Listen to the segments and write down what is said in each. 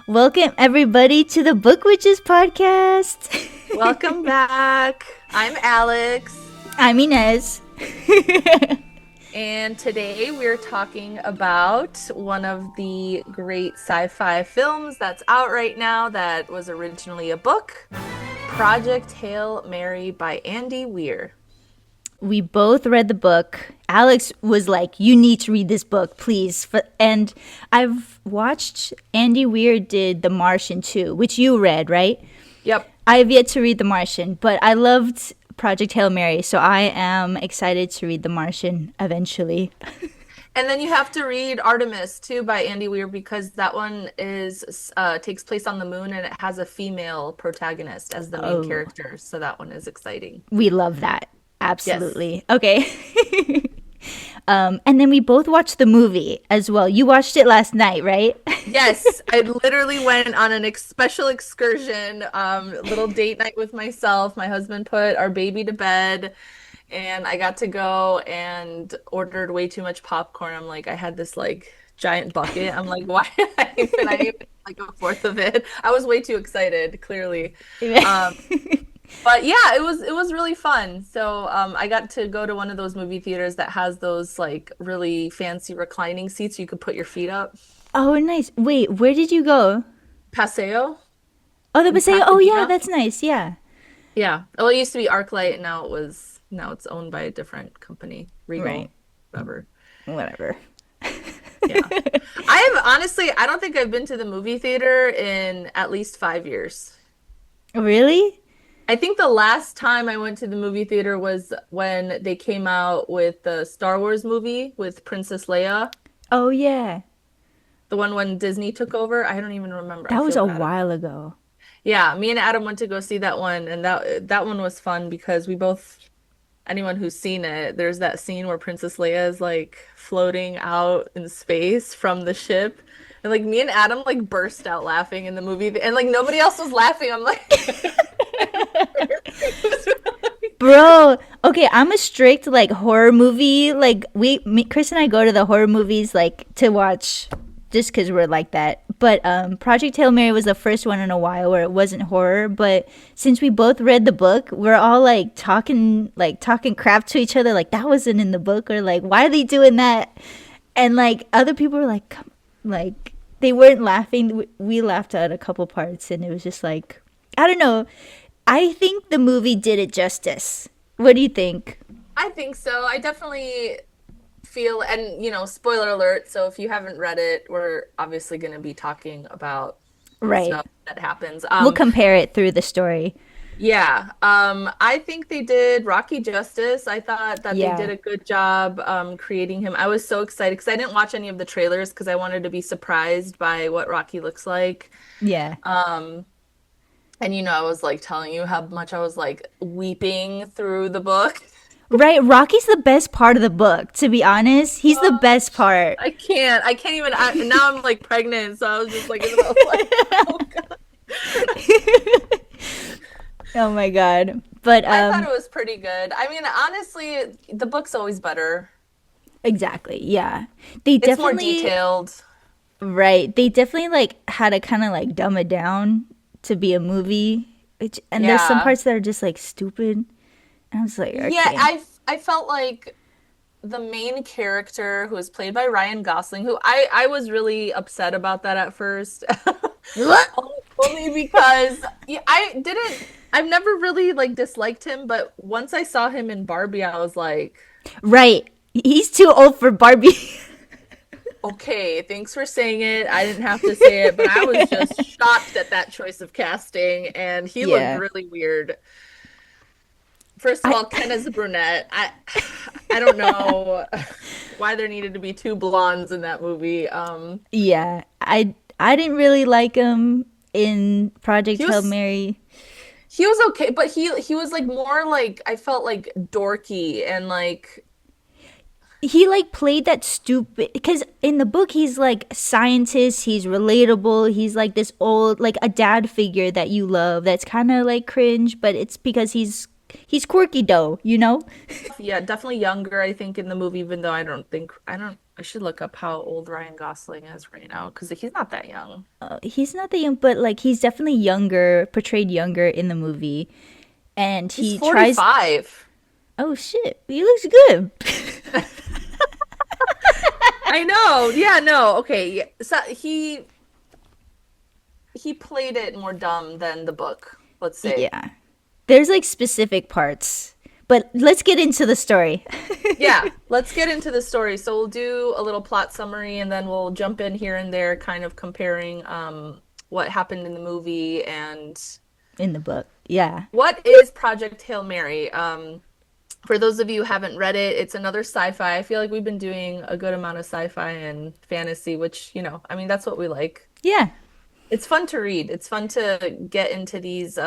Welcome everybody to the Book Witches podcast. Welcome back. I'm Alex. I'm Inez. And today we're talking about one of the great sci-fi films that's out right now that was originally a book, Project Hail Mary by Andy Weir. We both read the book. Alex was like, "You need to read this book, please." And I've watched Andy Weir did The Martian too, which you read, right? Yep. I've yet to read The Martian, but I loved Project Hail Mary, so I am excited to read The Martian eventually. And then you have to read Artemis too by Andy Weir because that one is takes place on the moon and it has a female protagonist as the main character. So that one is exciting. We love that. Yes. Absolutely. Okay. And then we both watched the movie as well. You watched it last night, right? Yes, I literally went on an special excursion, little date night with myself. My husband put our baby to bed, and I got to go and ordered way too much popcorn. I'm like, I had this like giant bucket. I'm like, why did I even like a fourth of it? I was way too excited, clearly. But yeah, it was really fun. So I got to go to one of those movie theaters that has those like really fancy reclining seats you could put your feet up. Oh, nice. Wait, where did you go? Paseo Oh, the in Paseo. Oh, yeah, Pasadena. that's nice. Yeah. Yeah. Well, it used to be ArcLight, and now it's owned by a different company, Regal, Right. whatever. Whatever. Yeah. I have honestly, I don't think I've been to the movie theater in at least 5 years. Really? I think the last time I went to the movie theater was when they came out with the Star Wars movie with Princess Leia, Oh, yeah. the one when Disney took over. I don't even remember. I That was feel a bad. while ago. Yeah, me and Adam went to go see that one, and that one was fun because we both, anyone who's seen it, there's that scene where Princess Leia is like floating out in space from the ship. And like me and Adam like burst out laughing in the movie and like nobody else was laughing. I'm like Bro, okay, I'm a strict like horror movie. Like Chris and I go to the horror movies like to watch just because we're like that. But Project Hail Mary was the first one in a while where it wasn't horror. But since we both read the book, we're all like talking crap to each other, like that wasn't in the book, or like why are they doing that? And like other people were like, like they weren't laughing. We laughed at a couple parts, and it was just like I don't know. I think the movie did it justice. What do you think? I think so. I definitely feel, and spoiler alert, so if you haven't read it, we're obviously going to be talking about Right. stuff that happens. We'll compare it through the story. Yeah, I think they did Rocky justice. I thought that they did Yeah. a good job creating him. I was so excited because I didn't watch any of the trailers because I wanted to be surprised by what Rocky looks like. Yeah. And I was like telling you how much I was like weeping through the book. Right. Rocky's the best part of the book, to be honest. He's the best part. I can't even. Now I'm like pregnant, so I was just like, like, oh God. Oh my god. But I thought it was pretty good. I mean, honestly, the book's always better. exactly. Yeah. They It's more definitely detailed. right. They definitely like had to kind of like dumb it down to be a movie. And there's some Yeah. parts that are just like stupid. And I was like, Yeah, okay. I felt like the main character who was played by Ryan Gosling, who I was really upset about that at first. Only because yeah, I've never really like disliked him, but once I saw him in Barbie, I was like, Right. He's too old for Barbie. okay, thanks for saying it. I didn't have to say it, but I was just shocked at that choice of casting, and he looked Yeah. really weird. First of I all, Ken is a brunette. I don't know why there needed to be two blondes in that movie. yeah. I didn't really like him in Project He Hail was Mary. he was okay, but he was like more like I felt like dorky and like He like played that stupid because in the book he's like scientist, he's relatable, he's like this old like a dad figure that you love that's kind of like cringe, but it's because he's quirky though, you know? yeah, definitely younger I think in the movie even though I don't I should look up how old Ryan Gosling is right now because he's not that young. He's not the young, but like he's definitely younger, portrayed younger in the movie, and He's he tries. 45. Oh shit, he looks good. I know. Yeah, no. Okay. Yeah. So he played it more dumb than the book, let's say. Yeah, there's like specific parts, but let's get into the story. Yeah, let's get into the story. So we'll do a little plot summary and then we'll jump in here and there, kind of comparing what happened in the movie and In the book, yeah, what is Project Hail Mary. For those of you who haven't read it, it's another sci-fi. I feel like we've been doing a good amount of sci-fi and fantasy, which, I mean, that's what we like. yeah, It's fun to read. It's fun to get into these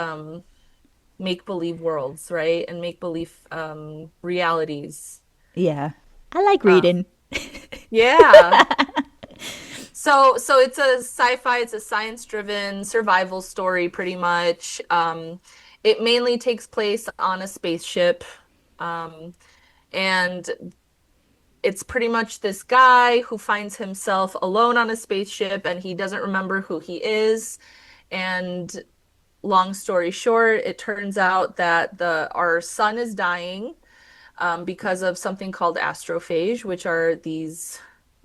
make-believe worlds, right? And make-believe realities. yeah. I like Uh, reading. yeah. So it's a sci-fi, it's a science-driven survival story pretty much. It mainly takes place on a spaceship. Um, and it's pretty much this guy who finds himself alone on a spaceship and he doesn't remember who he is. And long story short, it turns out that the our sun is dying because of something called astrophage, which are these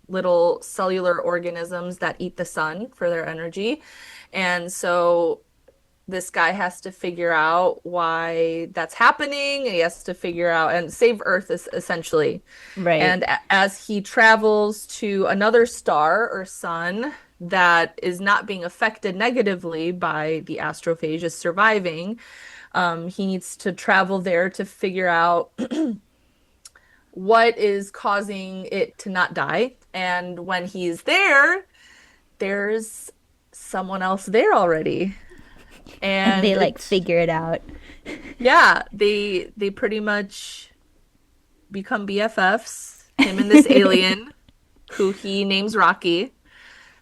little cellular organisms that eat the sun for their energy. And so this guy has to figure out why that's happening. He has to figure out and save Earth essentially. Right, And as he travels to another star or sun that is not being affected negatively by the astrophage, is surviving, he needs to travel there to figure out what is causing it to not die. And when he's there, there's someone else there already. and they And like it's figure it out. yeah, they pretty much become BFFs, him and this alien who he names Rocky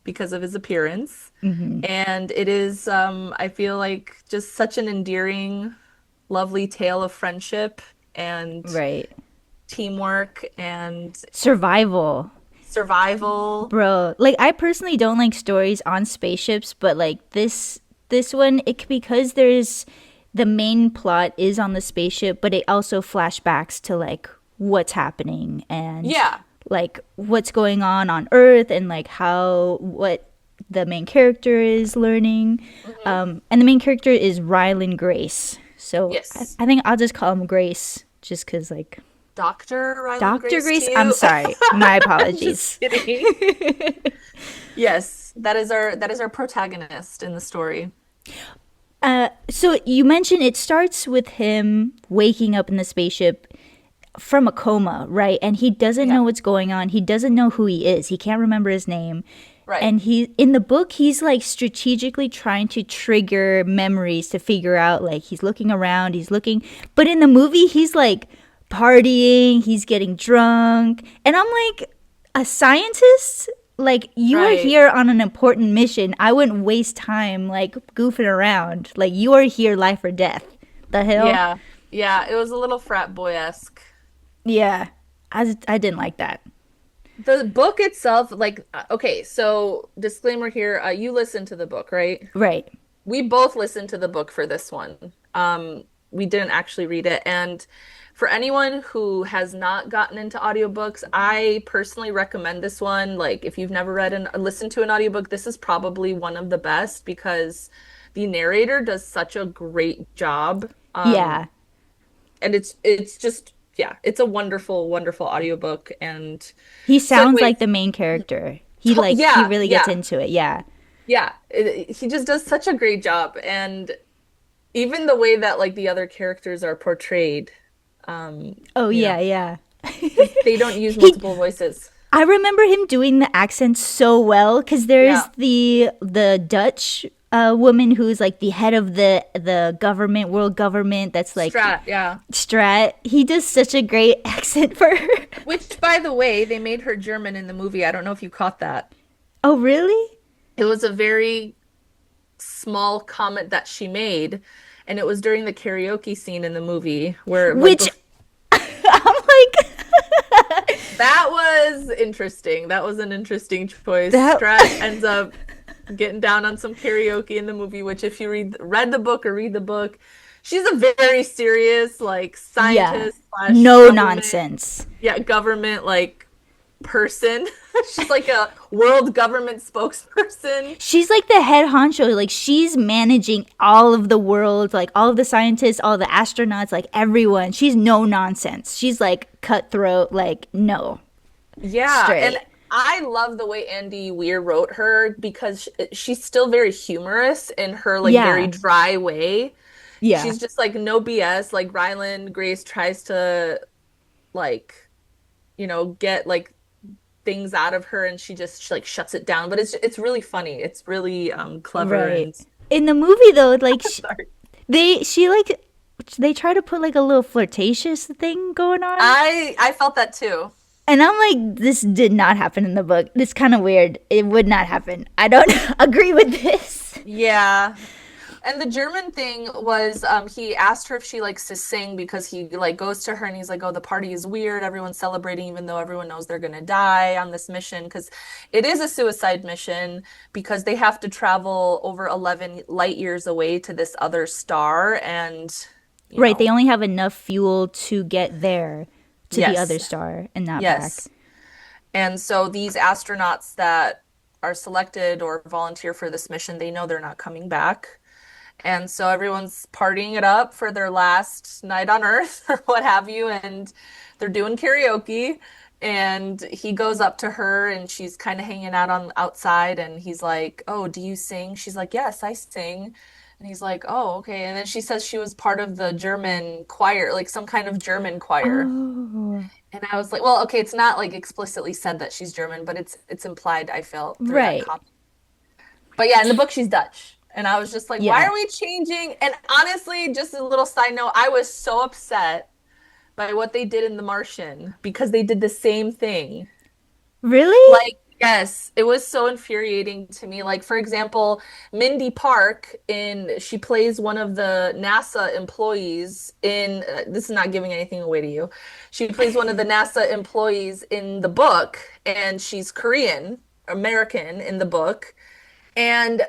because of his appearance. Hmm. And it is I feel like just such an endearing, lovely tale of friendship and Right, teamwork and survival. survival. Bro, like I personally don't like stories on spaceships, but like this one, because there's the main plot is on the spaceship, but it also flashbacks to like what's happening and Yeah. like what's going on Earth and like how what the main character is learning. Hmm. And the main character is Rylan Grace. So Yes. I think I'll just call him Grace just because like Dr. Ryland Dr. Grace to Grace, I'm you. sorry. My I'm just apologies. kidding. Yes, that is our protagonist in the story. So you mentioned it starts with him waking up in the spaceship from a coma, right? And he doesn't Yeah. know what's going on. He doesn't know who he is. He can't remember his name. Right. And he in the book he's like strategically trying to trigger memories to figure out like he's looking around, he's looking, but in the movie he's like partying, he's getting drunk. And I'm like a scientist? Like you are Right. here on an important mission. I wouldn't waste time like goofing around. Like you are here life or death. The hell? Yeah. Yeah, it was a little frat boy-esque. Yeah. I didn't like that. The book itself, like, okay, so disclaimer here, you listened to the book, right? Right. We both listened to the book for this one. We didn't actually read it. And for anyone who has not gotten into audiobooks, I personally recommend this one. Like, if you've never read and listened to an audiobook, this is probably one of the best because the narrator does such a great job. Yeah. And it's just yeah, it's a wonderful, wonderful audiobook. And He so sounds like anyways, the main character. He yeah, really gets yeah, into it. Yeah. yeah. He just does such a great job. And even the way that like the other characters are portrayed, um, Oh you yeah, know, yeah. because they don't use He multiple voices. I remember him doing the accent so well cuz there's Yeah. the Dutch woman who's like the head of the government, world government that's like Strat, yeah. Strat. He does such a great accent for her. Which, by the way, they made her German in the movie. I don't know if you caught that. Oh, really? It was a very small comment that she made, and it was during the karaoke scene in the movie where, like, Which I'm like that was interesting. That was an interesting choice. That Strat ends up getting down on some karaoke in the movie, which if you read the book or read the book, she's a very serious like yeah. scientist slash No government, nonsense. yeah, government like person. She's like a world government spokesperson. She's like the head honcho. Like she's managing all of the world, like all of the scientists, all the astronauts, like everyone. She's no nonsense. She's like cutthroat, like no, Yeah, and straight. I love the way Andy Weir wrote her because she's still very humorous in her like very Yeah, dry way. yeah, She's just like no BS. Like Ryland Grace tries to like, get like things out of her and she like shuts it down. But it's really funny. It's really clever right. and In the movie though, like sorry. she like they try to put like a little flirtatious thing going on. I felt that too. And I'm like, this did not happen in the book. It's kind of weird. It would not happen. I don't agree with this. Yeah. And the German thing was, he asked her if she likes to sing because he like goes to her and he's like, "Oh, the party is weird. Everyone's celebrating, even though everyone knows they're gonna die on this mission because it is a suicide mission because they have to travel over 11 light years away to this other star, and you Right, they know, only have enough fuel to get there to the other yes, star and not back. yes. And so these astronauts that are selected or volunteer for this mission, they know they're not coming back. And so everyone's partying it up for their last night on Earth or what have you. And they're doing karaoke. And he goes up to her and she's kind of hanging out on outside. And he's like, "Oh, do you sing?" She's like, "Yes, I sing." And he's like, "Oh, okay." And then she says she was part of the German choir, like some kind of German choir. Oh, And I was like, well, okay, it's not like explicitly said that she's German, but it's implied, I felt, through that right. comment. But yeah, in the book she's Dutch. And I was just like, why Yeah. are we changing? And honestly, just a little side note, I was so upset by what they did in The Martian because they did the same thing. Really? Like, yes, it was so infuriating to me. Like, for example, Mindy Park she plays one of the NASA employees in, this is not giving anything away to you. She plays one of the NASA employees in the book, and she's Korean, American in the book. And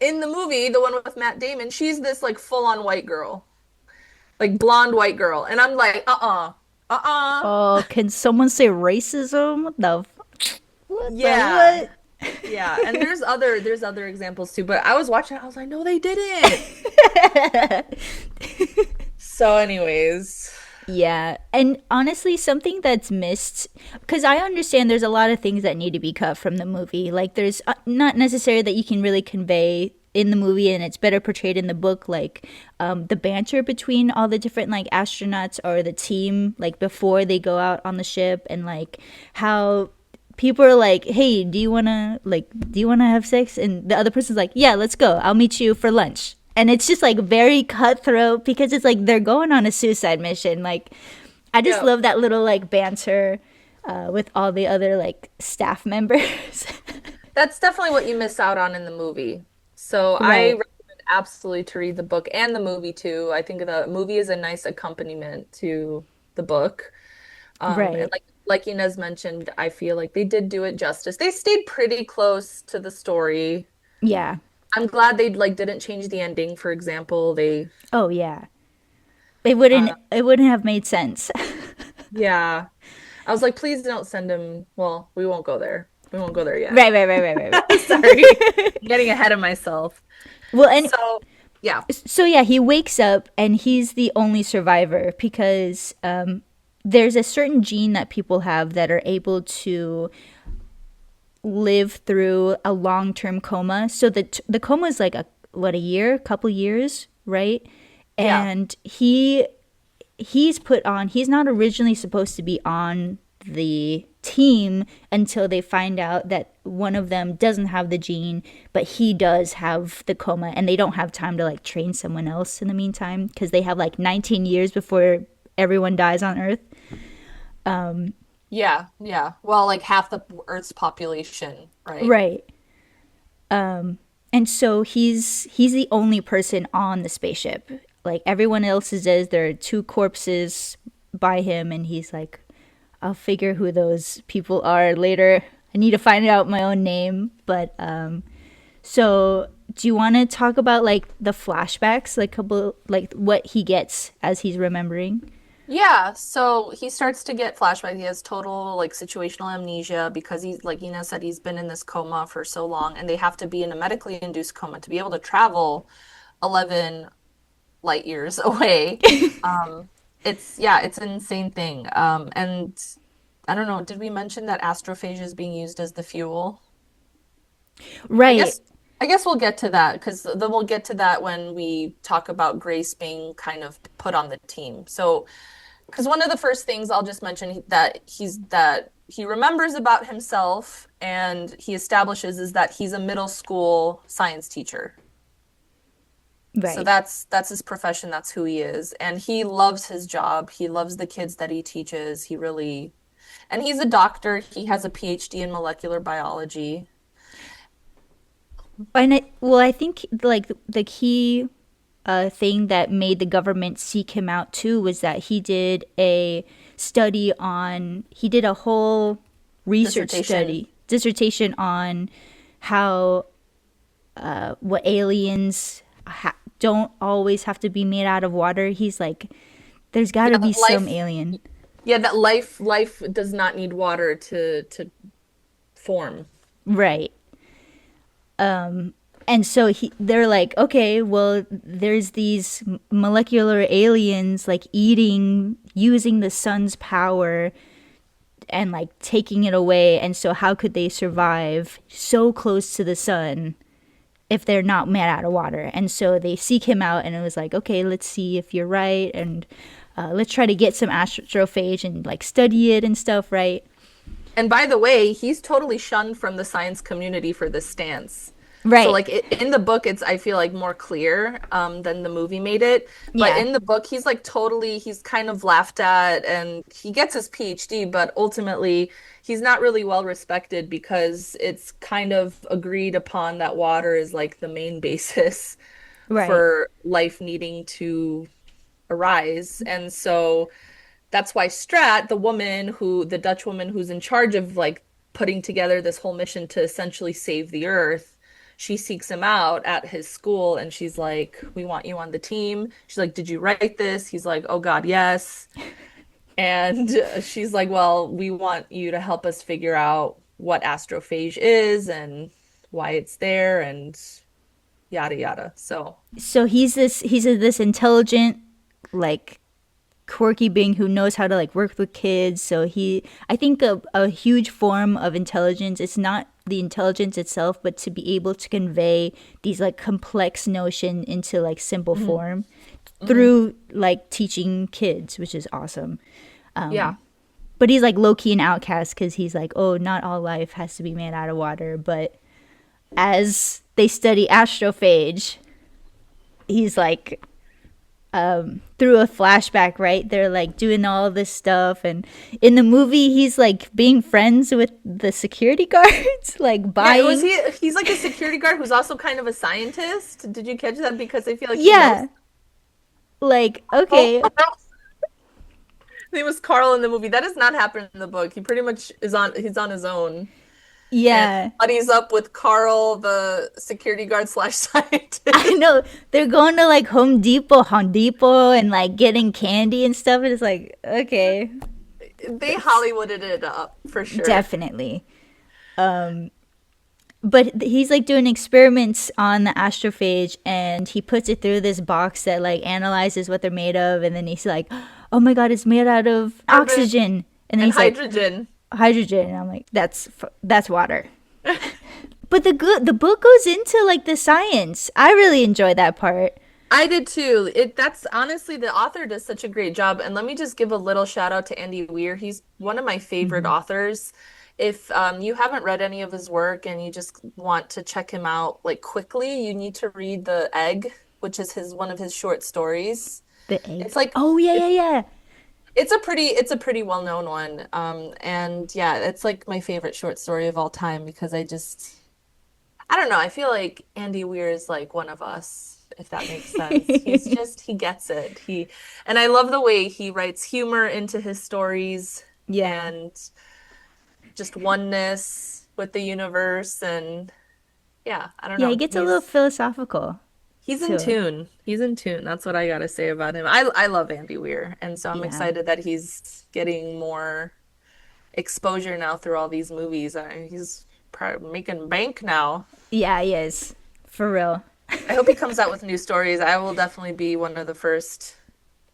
in the movie, the one with Matt Damon, she's this like full-on white girl, like blonde white girl. And I'm like, uh-uh. Oh, can someone say racism? What the Yeah. what? Yeah, and there's other examples too, but I was watching, I was like, no, they didn't. So, anyways, Yeah, and honestly, something that's missed, because I understand there's a lot of things that need to be cut from the movie. Like, there's not necessarily that you can really convey in the movie, and it's better portrayed in the book, like the banter between all the different like astronauts or the team, like before they go out on the ship, and like how people are like, "Hey, do you wanna have sex?" And the other person's like, "Yeah, let's go. I'll meet you for lunch." And it's just like very cutthroat because it's like they're going on a suicide mission. Like, I just yeah, love that little like banter with all the other like staff members. that's definitely what you miss out on in the movie. So, I Right, recommend absolutely to read the book and the movie too. I think the movie is a nice accompaniment to the book. And right. like Inez mentioned, I feel like they did do it justice. They stayed pretty close to the story. Yeah. I'm glad they like didn't change the ending, for example. They Oh yeah. It uh wouldn't have made sense. yeah. I was like, please don't send him. Well, we won't go there. We won't go there yet. Right, right, right, right, right, Sorry. right. I'm getting ahead of myself. Well, and So, yeah. so yeah, he wakes up and he's the only survivor because there's a certain gene that people have that are able to live through a long-term coma. So the coma is like a year, couple years, right? Yeah. And he's put on. He's not originally supposed to be on the team until they find out that one of them doesn't have the gene, but he does have the coma, and they don't have time to like train someone else in the meantime because they have like 19 years before everyone dies on Earth. Yeah. Yeah. Well, like half the Earth's population, right? Right. And so he's the only person on the spaceship. Like everyone else is dead. There are two corpses by him, and he's like, I'll figure who those people are later. I need to find out my own name, but so do you want to talk about like the flashbacks, like couple, like what he gets as he's remembering? Yeah, so he starts to get flashbacks. He has total like situational amnesia because he's like Ina said he's been in this coma for so long and they have to be in a medically induced coma to be able to travel 11 light years away. Um it's yeah, it's an insane thing. And I don't know, did we mention that astrophage is being used as the fuel? I Right. guess I guess we'll get to that because then we'll get to that when we talk about Grace being kind of put on the team. So because one of the first things I'll just mention that he remembers about himself and he establishes is that he's a middle school science teacher. So Right. that's his profession, that's who he is. And he loves his job. He loves the kids that he teaches. He really and he's a doctor. He has a PhD in molecular biology. And well, I think like the key thing that made the government seek him out too was that he did a study on, he did a whole research Dissertation. study, dissertation on how what aliens don't always have to be made out of water. He's like, there's got to Yeah, be that some life alien. yeah, that life does not need water to form. Right. And so they're like, okay, well, there's these molecular aliens like eating, using the sun's power and like taking it away. And so, how could they survive so close to the sun if they're not made out of water? And so they seek him out, and it was like, okay, let's see if you're right, and let's try to get some astrophage and like study it and stuff, right? And by the way, he's totally shunned from the science community for this stance. So Right. like in the book, it's I feel like more clear than the movie made it. But Yeah. in the book, he's like totally he's kind of laughed at, and he gets his PhD, but ultimately he's not really well respected because it's kind of agreed upon that water is like the main basis Right. for life needing to arise. And so that's why Strat, the Dutch woman who's in charge of like putting together this whole mission to essentially save the Earth, she seeks him out at his school and she's like, "We want you on the team." She's like, "Did you write this?" He's like, "Oh God, yes." And she's like, "Well, we want you to help us figure out what astrophage is and why it's there and yada yada." So, So he's this intelligent, like quirky being who knows how to like work with kids. So I think a huge form of intelligence, it's not the intelligence itself, but to be able to convey these like complex notion into like simple mhm, form mhm. through like teaching kids, which is awesome. Yeah. But he's like low key an outcast because he's like, oh, not all life has to be made out of water. But as they study astrophage, he's like through a flashback, right? They're like doing all this stuff, and in the movie, he's like being friends with the security guards, like Yeah, it was buying. he's like a security guard who's also kind of a scientist. Did you catch that? Because I feel like he knows. Yeah, like Oh, okay, his name was Carl in the movie. That does not happen in the book. He pretty much he's on his own and yeah. buddies up with Carl, the security guard slash I scientist. know they're going to like Home Depot, and like getting candy and stuff. And it's like, okay, They that's Hollywooded it up for sure. definitely. But he's like doing experiments on the astrophage, and he puts it through this box that like analyzes what they're made of, and then he's like, oh my god, it's made out of Carbon oxygen. And then and he's like, hydrogen. hydrogen. And I'm like, that's water. But the book goes into like the science. I really enjoy that part. I did too. It that's honestly the author does such a great job. And let me just give a little shout out to Andy Weir. He's one of my favorite Hmm. authors. If you haven't read any of his work and you just want to check him out like quickly, you need to read The Egg, which is his one of his short stories. The egg. It's like Oh yeah, yeah, it's yeah. it's a pretty well-known one. And yeah, it's like my favorite short story of all time because I don't know. I feel like Andy Weir is like one of us, if that makes sense. He gets it. And I love the way he writes humor into his stories. Yeah. and just oneness with the universe. And yeah, I don't Yeah, he know. gets a little philosophical He's in too. tune. He's in tune. That's what I gotta say about him. I love Andy Weir, and so I'm Yeah. excited that he's getting more exposure now through all these movies. He's probably making bank now. Yeah, he is. For real. I hope he comes out with new stories. I will definitely be one of the first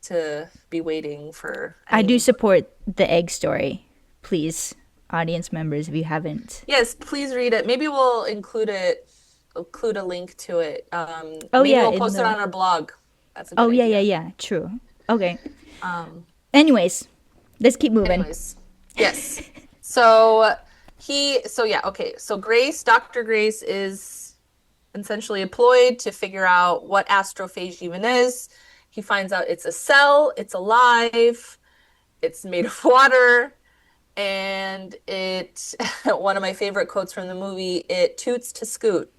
to be waiting for I any do new book. support the egg story. Please, audience members, if you haven't. Yes, please read it. Maybe we'll include a link to it. Oh Maybe yeah, we'll in post it the on our blog. That's a good Oh yeah, yeah, idea. yeah. True. Okay. Um, Anyways, let's keep moving. Anyways, yes. So yeah, okay. So Dr. Grace is essentially employed to figure out what astrophage even is. He finds out it's a cell, it's alive, it's made of water, and one of my favorite quotes from the movie, it toots to scoot.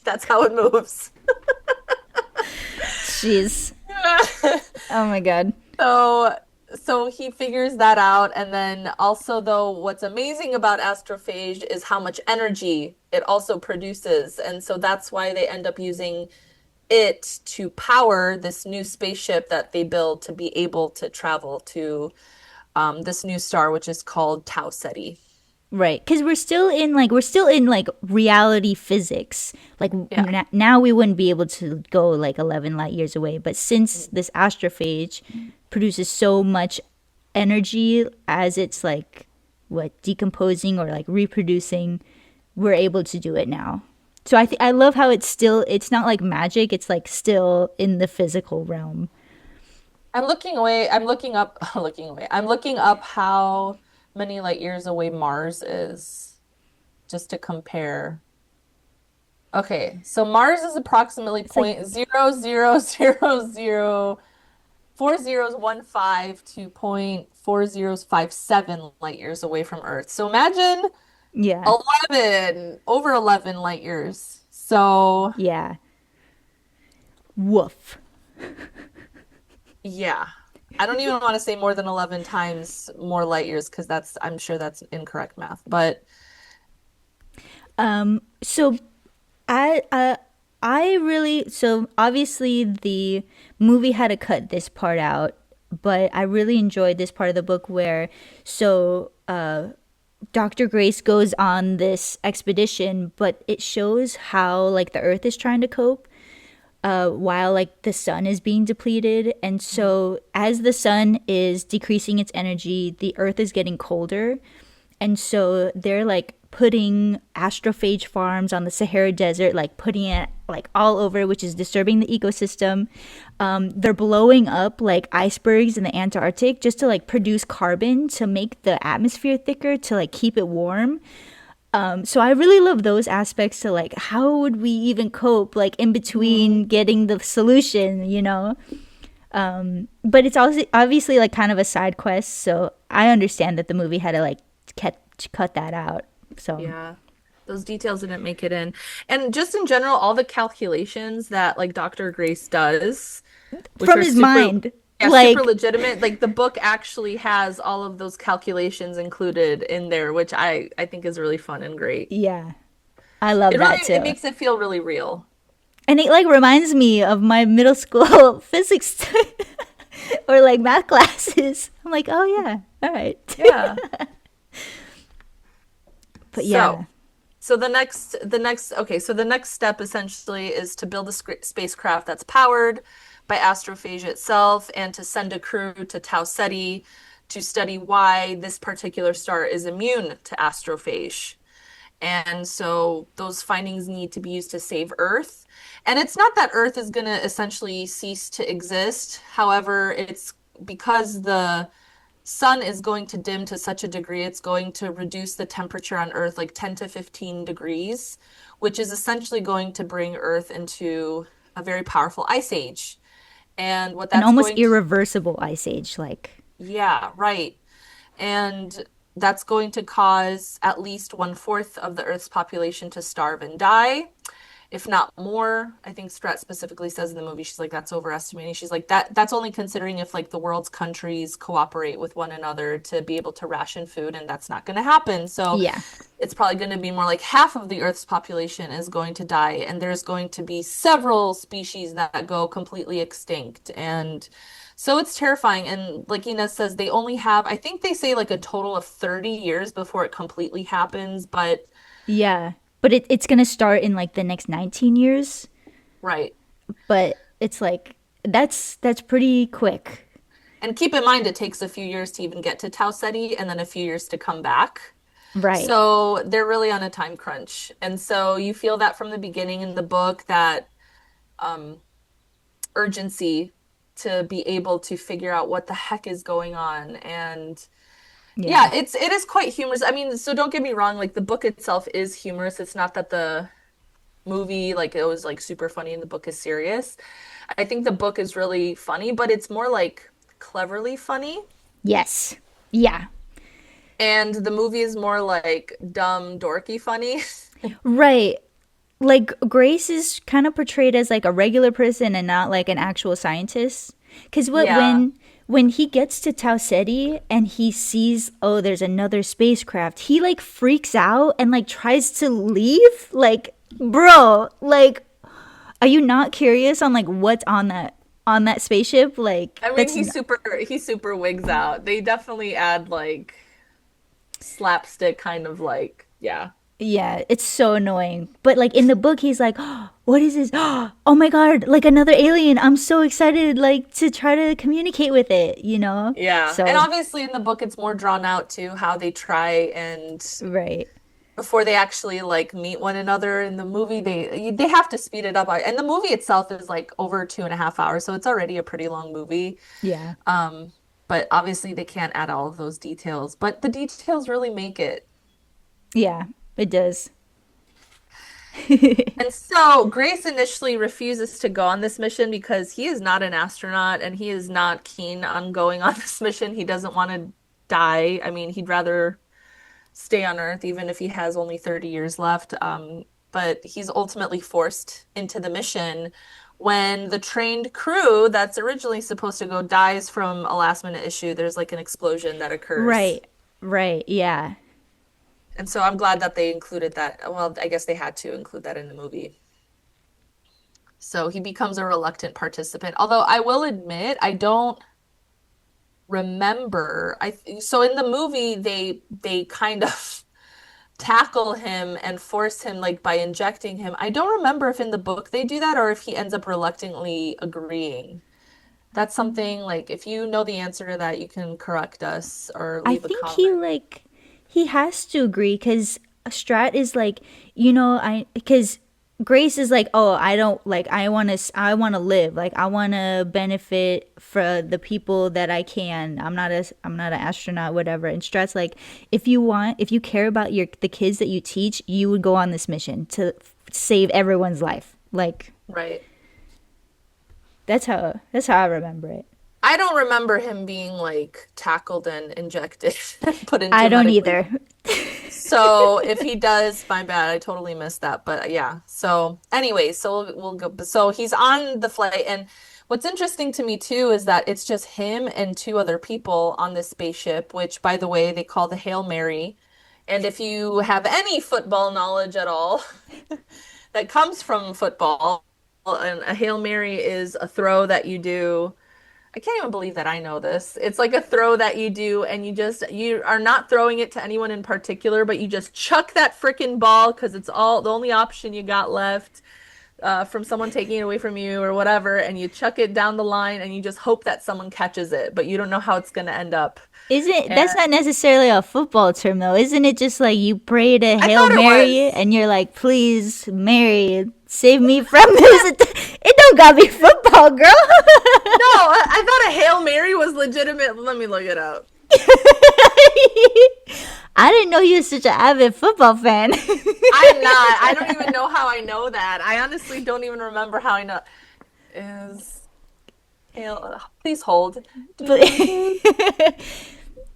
That's how it moves. Jeez. Oh my god. So he figures that out, and then also though what's amazing about astrophage is how much energy it also produces, and so that's why they end up using it to power this new spaceship that they build to be able to travel to this new star, which is called Tau Ceti. Right, because we're still in like reality physics. Like Yeah. now we wouldn't be able to go like 11 light years away, but since this astrophage produces so much energy as it's like what decomposing or like reproducing, we're able to do it now. So I love how it's not like magic, it's like still in the physical realm. I'm looking away. I'm looking up, looking away. I'm looking up how many light years away Mars is, just to compare. Okay, so Mars is approximately It's like 0.00004015 to 0.4057 light years away from Earth. So imagine yeah, 11, over 11 light years. So yeah. Woof. yeah, I don't even want to say more than 11 times more light years because I'm sure that's incorrect math. But So I really so obviously the movie had to cut this part out, but I really enjoyed this part of the book where so Dr. Grace goes on this expedition, but it shows how like the Earth is trying to cope while like the sun is being depleted. And so as the sun is decreasing its energy, the Earth is getting colder, and so they're like putting astrophage farms on the Sahara Desert, like putting it like all over, which is disturbing the ecosystem. They're blowing up like icebergs in the Antarctic just to like produce carbon to make the atmosphere thicker to like keep it warm. So I really love those aspects to like how would we even cope like in between Mhm. getting the solution, but it's also obviously like kind of a side quest, so I understand that the movie had to like cut that out. So Yeah, those details didn't make it in. And just in general, all the calculations that like Dr. Grace does, which from are his super, mind, yeah, super like legitimate. Like the book actually has all of those calculations included in there, which I think is really fun and great. yeah, I love that It too. makes it feel really real. And it like reminds me of my middle school physics or like math classes. I'm like, oh yeah, all right. Yeah. But So, yeah, so the next step essentially is to build a spacecraft that's powered by astrophagia itself and to send a crew to Tau Ceti to study why this particular star is immune to astrophage. And so those findings need to be used to save Earth. And it's not that Earth is going to essentially cease to exist. However, it's because the sun is going to dim to such a degree, it's going to reduce the temperature on Earth like 10 to 15 degrees, which is essentially going to bring Earth into a very powerful ice age. And what an that's almost going to, irreversible ice age. Like, yeah, right. And that's going to cause at least one fourth of the Earth's population to starve and die. if not more. I think Strat specifically says in the movie, she's like, that's overestimating. She's like, that's only considering if like the world's countries cooperate with one another to be able to ration food, and that's not going to happen. So Yeah. it's probably going to be more like half of the Earth's population is going to die, and there's going to be several species that go completely extinct. And so it's terrifying. And like Ina says, they only have, I think they say like a total of 30 years before it completely happens. But Yeah. But it's going to start in like the next 19 years. right. But it's like, that's pretty quick. And keep in mind, it takes a few years to even get to Tau Ceti and then a few years to come back. Right. So they're really on a time crunch. And so you feel that from the beginning in the book, that um, urgency to be able to figure out what the heck is going on. And Yeah. yeah, it is quite humorous. I mean, so don't get me wrong, like the book itself is humorous. It's not that the movie like it was like super funny and the book is serious. I think the book is really funny, but it's more like cleverly funny. Yes. Yeah. And the movie is more like dumb, dorky funny. Right. Like Grace is kind of portrayed as like a regular person and not like an actual scientist. Cause what Yeah. when he gets to Tau Ceti and he sees, oh, there's another spacecraft, he like freaks out and like tries to leave. Like, bro, like, are you not curious on like what's on that spaceship? Like, I mean, that's he super wigs out. They definitely add like slapstick kind of like, yeah. yeah, it's so annoying. But like in the book, he's like, oh, "What is this? Oh my god, like another alien! I'm so excited, like to try to communicate with it." You know? Yeah. And So obviously in the book it's more drawn out too, how they try and right, before they actually like meet one another. In the movie they have to speed it up. And the movie itself is like over 2.5 hours, so it's already a pretty long movie. yeah, Um, but obviously they can't add all of those details, but the details really make it. yeah, it does. And so Grace initially refuses to go on this mission because he is not an astronaut and he is not keen on going on this mission. He doesn't want to die. I mean, he'd rather stay on Earth even if he has only 30 years left. But he's ultimately forced into the mission when the trained crew that's originally supposed to go dies from a last minute issue. There's like an explosion that occurs. Right, right, yeah. And so I'm glad that they included that. Well, I guess they had to include that in the movie. So he becomes a reluctant participant. Although I will admit, I don't remember. So in the movie they kind of tackle him and force him like by injecting him. I don't remember if in the book they do that or if he ends up reluctantly agreeing. That's something like if you know the answer to that, you can correct us or I leave a think comment. he has to agree because Strat is like, you know, I because Grace is like, oh, I don't like, I want to live, like, I want to benefit for the people that I can. I'm not an astronaut, whatever. And Strat's like, if you care about the kids that you teach, you would go on this mission to save everyone's life. Like, Right. that's how I remember it. I don't remember him being like tackled and injected and put I into don't medically. either. So if he does, my bad. I totally missed that. But yeah. So anyway, so we'll go. So he's on the flight, and what's interesting to me too is that it's just him and two other people on this spaceship, which by the way, they call the Hail Mary. And if you have any football knowledge at all that comes from football, and a Hail Mary is a throw that you do. I can't even believe that I know this. It's like a throw that you do, and you are not throwing it to anyone in particular, but you just chuck that freaking ball because it's all the only option you got left from someone taking it away from you or whatever, and you chuck it down the line, and you just hope that someone catches it, but you don't know how it's going to end up. Isn't And that's not necessarily a football term though? Isn't it just like you pray to I Hail thought it Mary was. and you're like, please, Mary, save me from this? It don't gotta be football, girl. No, I thought a Hail Mary was legitimate. Let me look it up. I didn't know you were such an avid football fan. I'm not. I don't even know how I know that. I honestly don't even remember how I know. Is Hail, please hold. But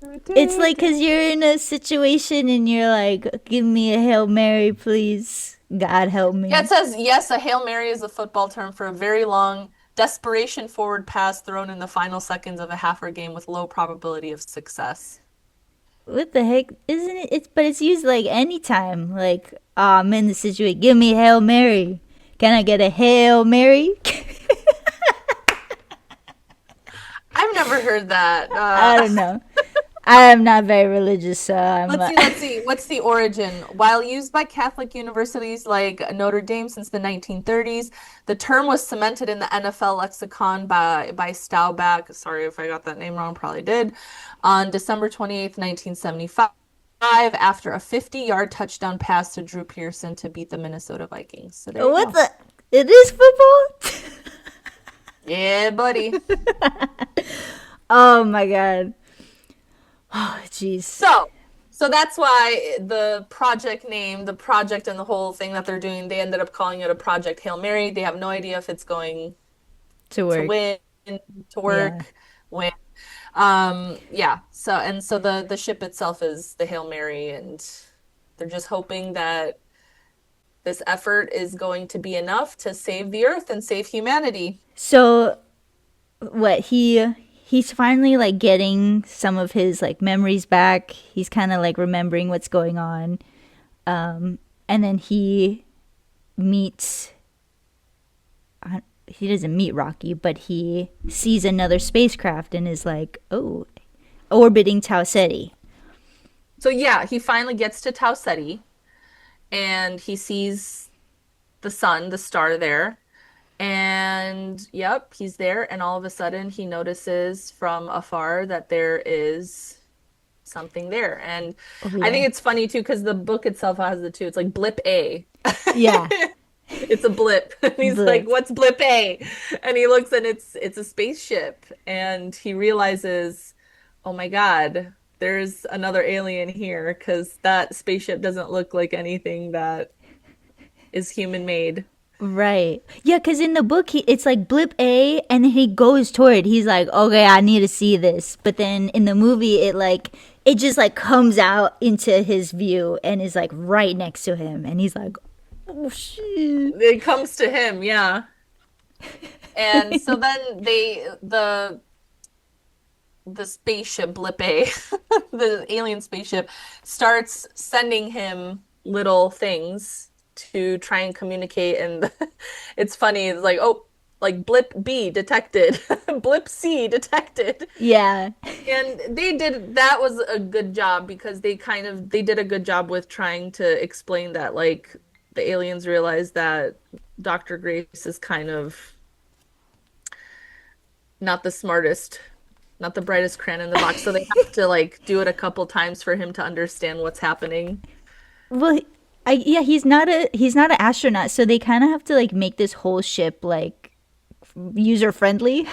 Do, do, it's do, like because do. you're in a situation and you're like, give me a Hail Mary, please. God help Yeah, it me. says yes, a Hail Mary is a football term for a very long desperation forward pass thrown in the final seconds of a half-hour game with low probability of success. What the heck? Isn't it? It's but it's used like anytime. Like, I'm in the situation. Give me Hail Mary. Can I get a Hail Mary? I've never heard that. I don't know. I am not very religious, so I'm. Let's see, let's see. What's the origin? While used by Catholic universities like Notre Dame since the 1930s, the term was cemented in the NFL lexicon by Staubach. Sorry if I got that name wrong, probably did. On December 28th, 1975, after a 50-yard touchdown pass to Drew Pearson to beat the Minnesota Vikings. So there you What go. the? It is football? Yeah, buddy. Oh my god. Oh, jeez. So, so that's why the project name, the project and the whole thing that they're doing, they ended up calling it a Project Hail Mary. They have no idea if it's going To to work. win, to Yeah. work, when. Yeah. So the ship itself is the Hail Mary, and they're just hoping that this effort is going to be enough to save the Earth and save humanity. So, what he's finally like getting some of his like memories back. He's kind of like remembering what's going on. And then he meets he doesn't meet Rocky, but he sees another spacecraft and is like, "Oh, orbiting Tau Ceti." So yeah, he finally gets to Tau Ceti and he sees the sun, the star there. And yep, he's there. And all of a sudden, he notices from afar that there is something there. And Oh I yeah, think it's funny too, because the book itself has the two. It's like blip A. yeah, It's a blip. And he's like, blip. "What's blip A?" And he looks and it's a spaceship. And he realizes, oh my God, there's another alien here because that spaceship doesn't look like anything that is human made. Right. Yeah, because in the book, it's like blip A, and then he goes toward it. He's like, okay, I need to see this. But then in the movie, it just like comes out into his view and is like right next to him. And he's like, oh, shit. It comes to him, yeah. And so then the spaceship Blip A, the alien spaceship, starts sending him little things to try and communicate. And it's funny, it's like, oh, like Blip B detected, Blip C detected. Yeah. And that was a good job because they did a good job with trying to explain that like the aliens realized that Dr. Grace is kind of not the smartest, not the brightest crayon in the box. So they have to like do it a couple times for him to understand what's happening. Well, yeah, he's not an astronaut, so they kind of have to like make this whole ship like user friendly.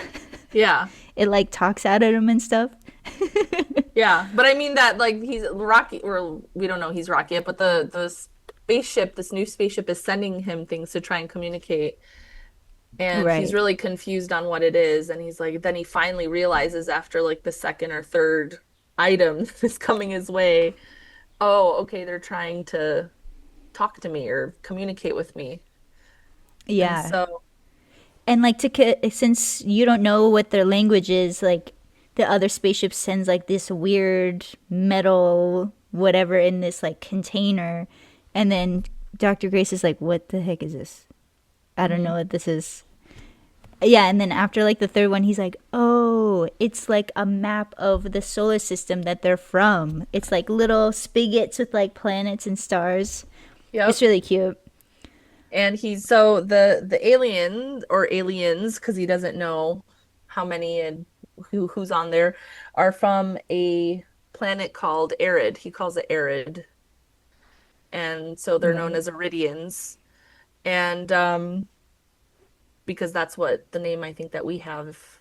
Yeah. It like talks out at him and stuff. Yeah. But I mean that like he's Rocky, or we don't know he's Rocky yet, but the spaceship, this new spaceship is sending him things to try and communicate. And he's Right. really confused on what it is. And he's like, then he finally realizes after like the second or third item is coming his way, oh, okay, they're trying to talk to me or communicate with me. And Yeah. so, And like since you don't know what their language is, like the other spaceship sends like this weird metal whatever in this like container, and then Dr. Grace is like, "What the heck is this? I don't know mhm. what this is." Yeah, and then after like the third one, he's like, "Oh, it's like a map of the solar system that they're from. It's like little spigots with like planets and stars. It's Yep. really cute." And he's so the alien or aliens, because he doesn't know how many and who's on there, are from a planet called Arid. He calls it Arid. And so they're known Right. as Iridians. And because that's what the name I think that we have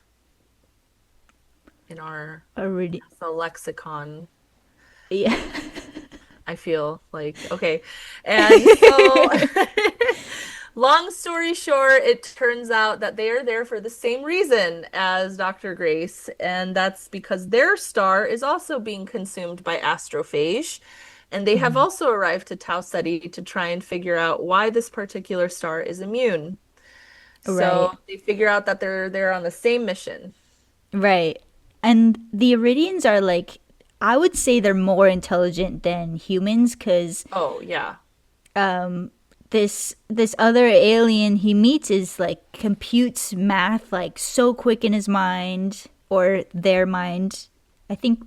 in our Already. NASA lexicon, Yeah. I feel like. Okay. And so, long story short, it turns out that they are there for the same reason as Dr. Grace, and that's because their star is also being consumed by astrophage. And they have Mhm. also arrived to Tau Ceti to try and figure out why this particular star is immune. So Right. they figure out that they're on the same mission. Right. And the Iridians are like, I would say they're more intelligent than humans because Oh, yeah. this other alien he meets is like computes math like so quick in his mind or their mind. I think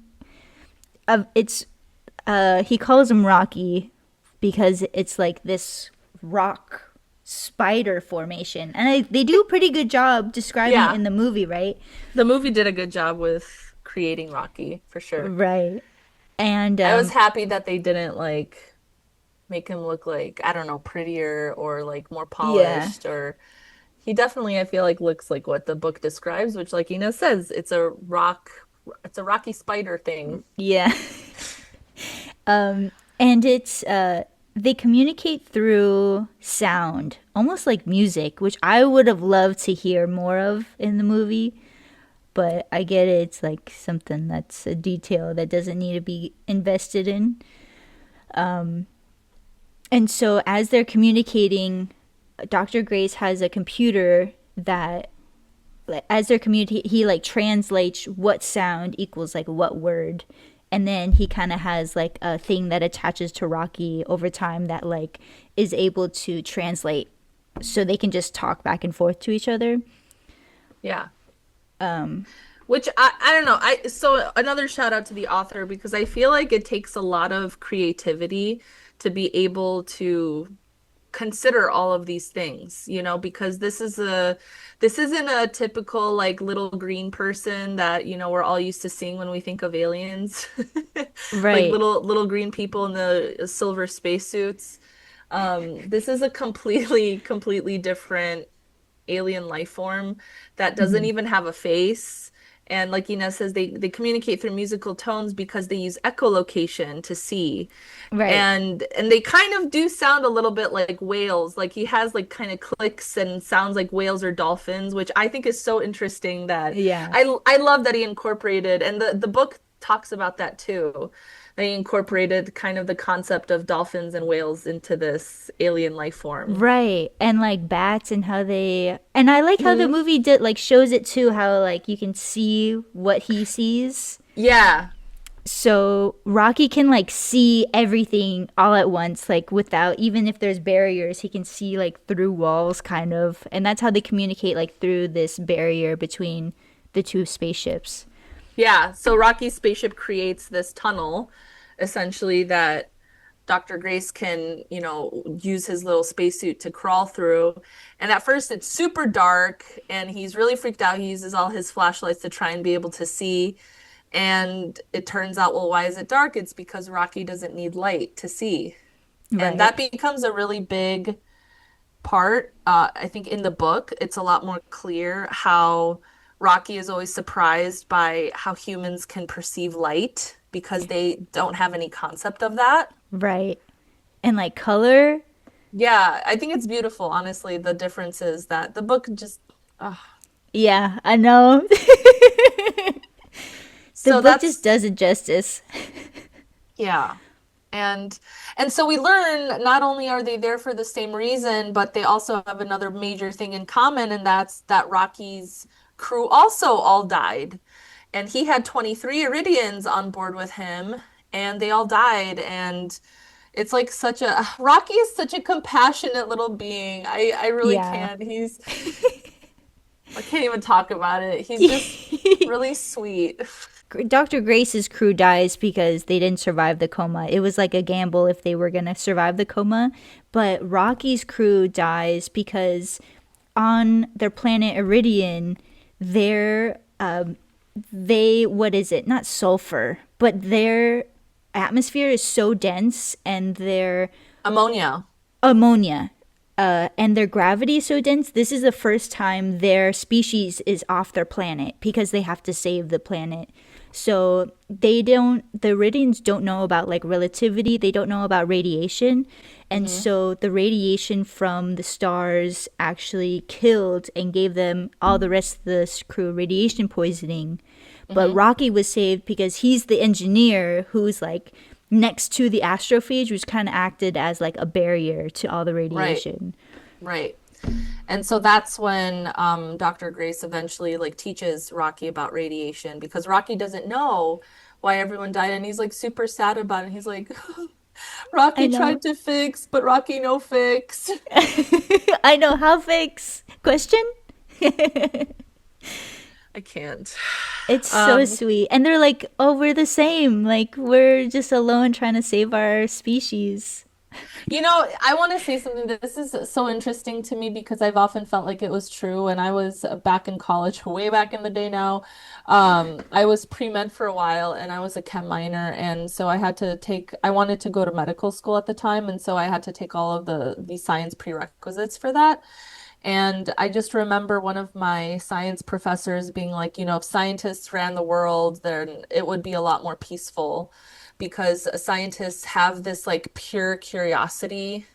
it's he calls him Rocky because it's like this rock spider formation, and they do a pretty good job describing it Yeah. in the movie, right? The movie did a good job with creating Rocky, for sure. Right. And I was happy that they didn't like make him look like, I don't know, prettier or like more yeah, polished or he definitely, I feel like, looks like what the book describes, which like Ina says, it's a rocky spider thing. yeah. And it's they communicate through sound, almost like music, which I would have loved to hear more of in the movie. But I get it, it's like something that's a detail that doesn't need to be invested in. And so as they're communicating, Dr. Grace has a computer that as they're communicating, he like translates what sound equals like what word. And then he kind of has like a thing that attaches to Rocky over time that like is able to translate so they can just talk back and forth to each other. Yeah. Which I don't know. So another shout out to the author because I feel like it takes a lot of creativity to be able to consider all of these things, because this isn't a typical like little green person that, we're all used to seeing when we think of aliens. Like Right. little green people in the silver spacesuits. This is a completely different alien life form that doesn't Hmm. even have a face. And like Ina says, they communicate through musical tones because they use echolocation to see. Right. And they kind of do sound a little bit like whales. Like he has like kind of clicks and sounds like whales or dolphins, which I think is so interesting that Yeah. I love that he incorporated and the book talks about that too. They incorporated kind of the concept of dolphins and whales into this alien life form. Right. And like bats and how they and I like how the Mhm. movie did like shows it too how like you can see what he sees. Yeah. So Rocky can like see everything all at once like without even if there's barriers he can see like through walls kind of. And that's how they communicate like through this barrier between the two spaceships. Yeah, so Rocky's spaceship creates this tunnel, essentially, that Dr. Grace can, use his little spacesuit to crawl through. And at first, it's super dark, and he's really freaked out. He uses all his flashlights to try and be able to see. And it turns out, well, why is it dark? It's because Rocky doesn't need light to see. And Right. that becomes a really big part. I think in the book, it's a lot more clear how Rocky is always surprised by how humans can perceive light because they don't have any concept of that. Right. And like color. Yeah, I think it's beautiful, honestly. The difference is that the book just, ugh. Yeah, I know. The So book just that's, does it justice. yeah. And and so we learn not only are they there for the same reason, but they also have another major thing in common, and that's that Rocky's crew also all died. And he had 23 Iridians on board with him, and they all died. And it's like such a Rocky is such a compassionate little being. I really Yeah. can't. I can't even talk about it. He's just really sweet. Dr. Grace's crew dies because they didn't survive the coma. It was like a gamble if they were going to survive the coma. But Rocky's crew dies because on their planet Iridian, they're, what is it? Not sulfur, but their atmosphere is so dense and their Ammonia. ammonia and their gravity is so dense. This is the first time their species is off their planet because they have to save the planet. So the Iridians don't know about like relativity, they don't know about radiation. And Hmm. so the radiation from the stars actually killed and gave them all the rest of the crew radiation poisoning. But Hmm. Rocky was saved because he's the engineer who's like next to the astrophage, which kind of acted as like a barrier to all the Right, radiation. right. And so that's when Dr. Grace eventually like teaches Rocky about radiation because Rocky doesn't know why everyone died and he's like super sad about it. He's like, I Rocky know. tried to fix, but Rocky no fix. I know. How fix? Question? I can't. It's so Um, sweet. And they're like, oh, we're the same. Like, we're just alone trying to save our species. I want to say something. This is so interesting to me because I've often felt like it was true when I was back in college, way back in the day now. I was pre-med for a while and I was a chem minor. And so I wanted to go to medical school at the time. And so I had to take all of the science prerequisites for that. And I just remember one of my science professors being like, if scientists ran the world, then it would be a lot more peaceful because scientists have this like pure curiosity,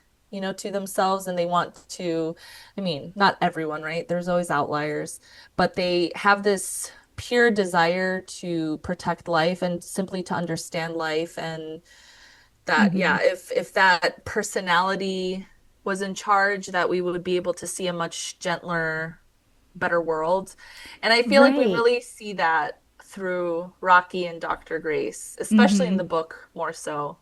to themselves and they want to, I mean, not everyone, right? There's always outliers, but they have this pure desire to protect life and simply to understand life and that Hmm. yeah, if that personality was in charge, that we would be able to see a much gentler, better world. And I feel like we Right. really see that through Rocky and Dr. Grace, especially in Hmm. the book more so.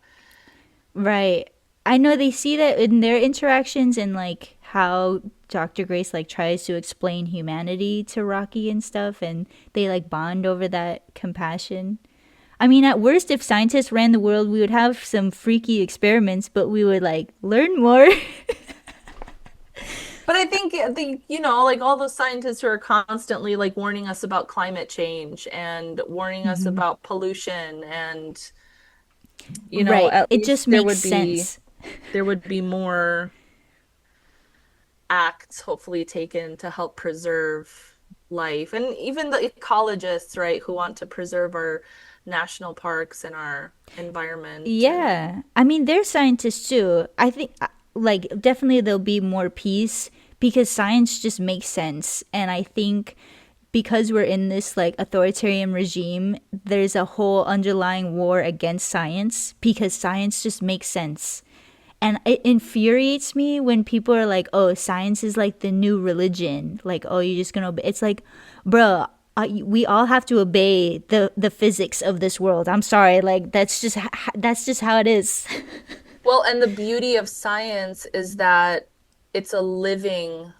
Right. I know they see that in their interactions and like how Dr. Grace like tries to explain humanity to Rocky and stuff, and they like bond over that compassion. I mean, at worst, if scientists ran the world, we would have some freaky experiments, but we would like learn more. But I think like all those scientists who are constantly like warning us about climate change and warning us Hmm. about pollution and Right. at It least just makes sense. there would be more acts hopefully taken to help preserve life. And even the ecologists, right, who want to preserve our national parks and our environment and Yeah. I mean, they're scientists too. I think, like, definitely there'll be more peace because science just makes sense. And I think because we're in this, like, authoritarian regime, there's a whole underlying war against science because science just makes sense. And it infuriates me when people are like, oh, science is like the new religion. Like, oh, you're just gonna obey. It's like, bruh, we all have to obey the physics of this world. I'm sorry, like that's just how it is. well, and the beauty of science is that it's a living,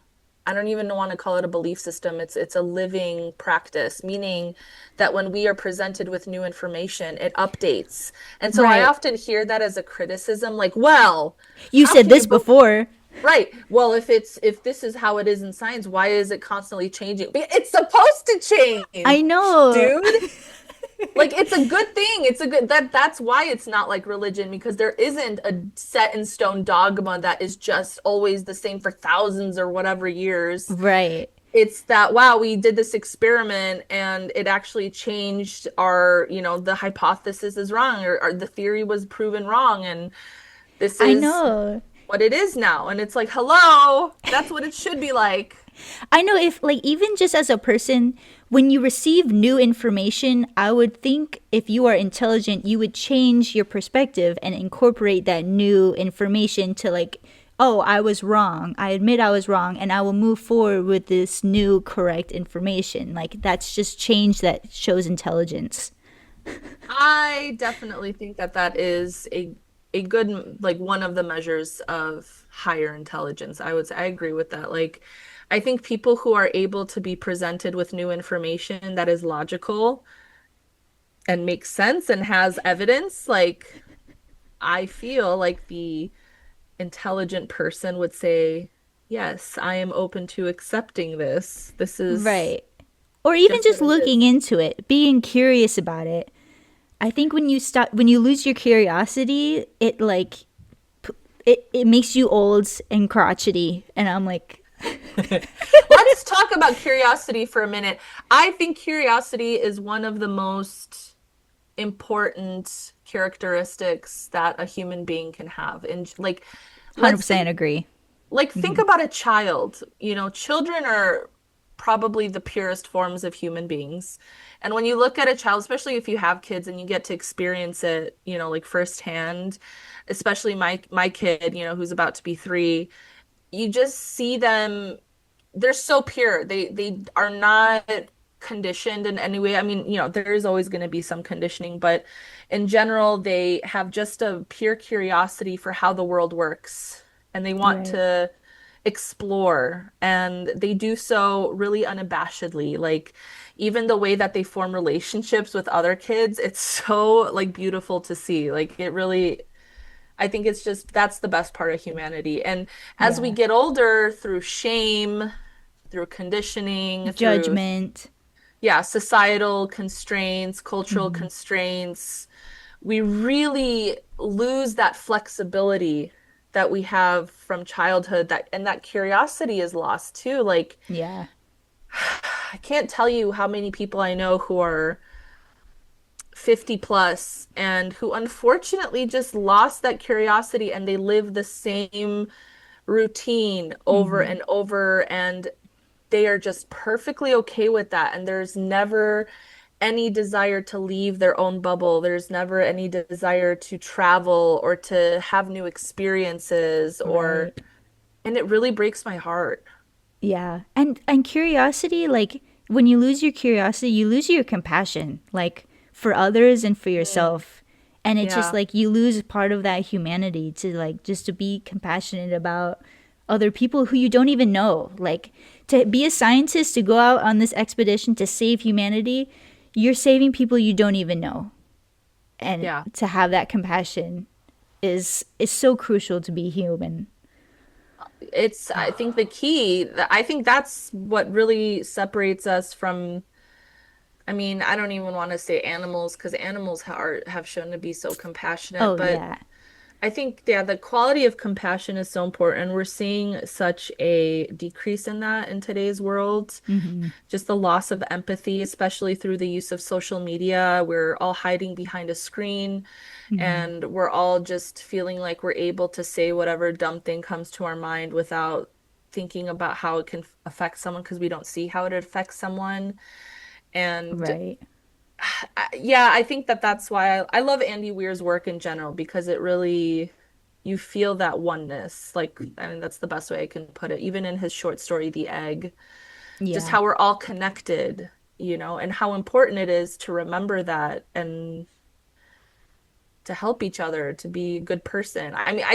I don't even want to call it a belief system. It's a living practice, meaning that when we are presented with new information, it updates. And so I Right. often hear that as a criticism, like, well, You how said can you this believe before. right. Well, if this is how it is in science, why is it constantly changing? It's supposed to I change, know. dude. Like it's a good thing. It's a good that's why it's not like religion because there isn't a set in stone dogma that is just always the same for thousands or whatever years. Right. It's that wow, we did this experiment and it actually changed our, the hypothesis is wrong or the theory was proven wrong and this I is know. what it is now. And it's like, hello, that's what it should be like. I know if like even just as a person when you receive new information, I would think if you are intelligent, you would change your perspective and incorporate that new information to like, oh, I was wrong. I admit I was wrong and I will move forward with this new correct information. Like that's just change that shows intelligence. I definitely think that that is a good like one of the measures of higher intelligence. I would say I agree with that. Like I think people who are able to be presented with new information that is logical and makes sense and has evidence, like I feel like the intelligent person would say, "Yes, I am open to accepting this. This is Right. Or even just what just it looking is." into it, being curious about it. I think when you lose your curiosity, it like it makes you old and crotchety and I'm like Let's talk about curiosity for a minute. I think curiosity is one of the most important characteristics that a human being can have. And let's 100% think agree. think about a child. Children are probably the purest forms of human beings. And when you look at a child, especially if you have kids and you get to experience it, like firsthand, especially my kid, who's about to be 3, you just see them, they're so pure. They are not conditioned in any way. I mean, there is always going to be some conditioning, but in general, they have just a pure curiosity for how the world works, and they want Right. to explore, and they do so really unabashedly. Like even the way that they form relationships with other kids, it's so like beautiful to see. Like it really, I think it's just that's the best part of humanity. And as we Yeah. get older, through shame, through conditioning, through, Judgment. yeah, societal constraints, cultural Hmm. constraints, we really lose that flexibility that we have from childhood, that curiosity is lost too. Like Yeah. I can't tell you how many people I know who are 50 plus and who unfortunately just lost that curiosity, and they live the same routine over Hmm. and over, and they are just perfectly okay with that. And there's never any desire to leave their own bubble. There's never any desire to travel or to have new experiences or, Right. and it really breaks my heart. Yeah. And curiosity, like when you lose your curiosity, you lose your compassion, like for others and for Mm, yourself. And it's just yeah. like you lose part of that humanity to like just to be compassionate about other people who you don't even know. Like to be a scientist, to go out on this expedition to save humanity, you're saving people you don't even know. And Yeah. to have that compassion is so crucial to be human. I think the key, I think that's what really separates us from, I mean, I don't even want to say animals because animals have shown to be so compassionate, Oh but yeah. I think, yeah, the quality of compassion is so important. We're seeing such a decrease in that in today's world. Hmm. Just the loss of empathy, especially through the use of social media. We're all hiding behind a screen, Hmm. and we're all just feeling like we're able to say whatever dumb thing comes to our mind without thinking about how it can affect someone because we don't see how it affects someone. And Right. yeah, I think that that's why I love Andy Weir's work in general because it really, you feel that oneness. Like, I mean, that's the best way I can put it. Even in his short story, The Egg, just Yeah. how we're all connected, and how important it is to remember that and to help each other, to be a good person. I mean,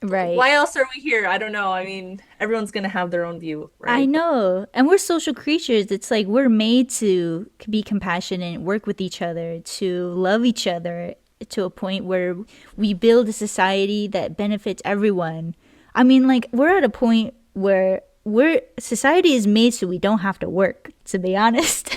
Right. why else are we here? I don't know. I mean, everyone's gonna have their own view, I right? know. And we're social creatures. It's like we're made to be compassionate, work with each other, to love each other to a point where we build a society that benefits everyone. I mean, like we're at a point where we're society is made so we don't have to work, to be honest.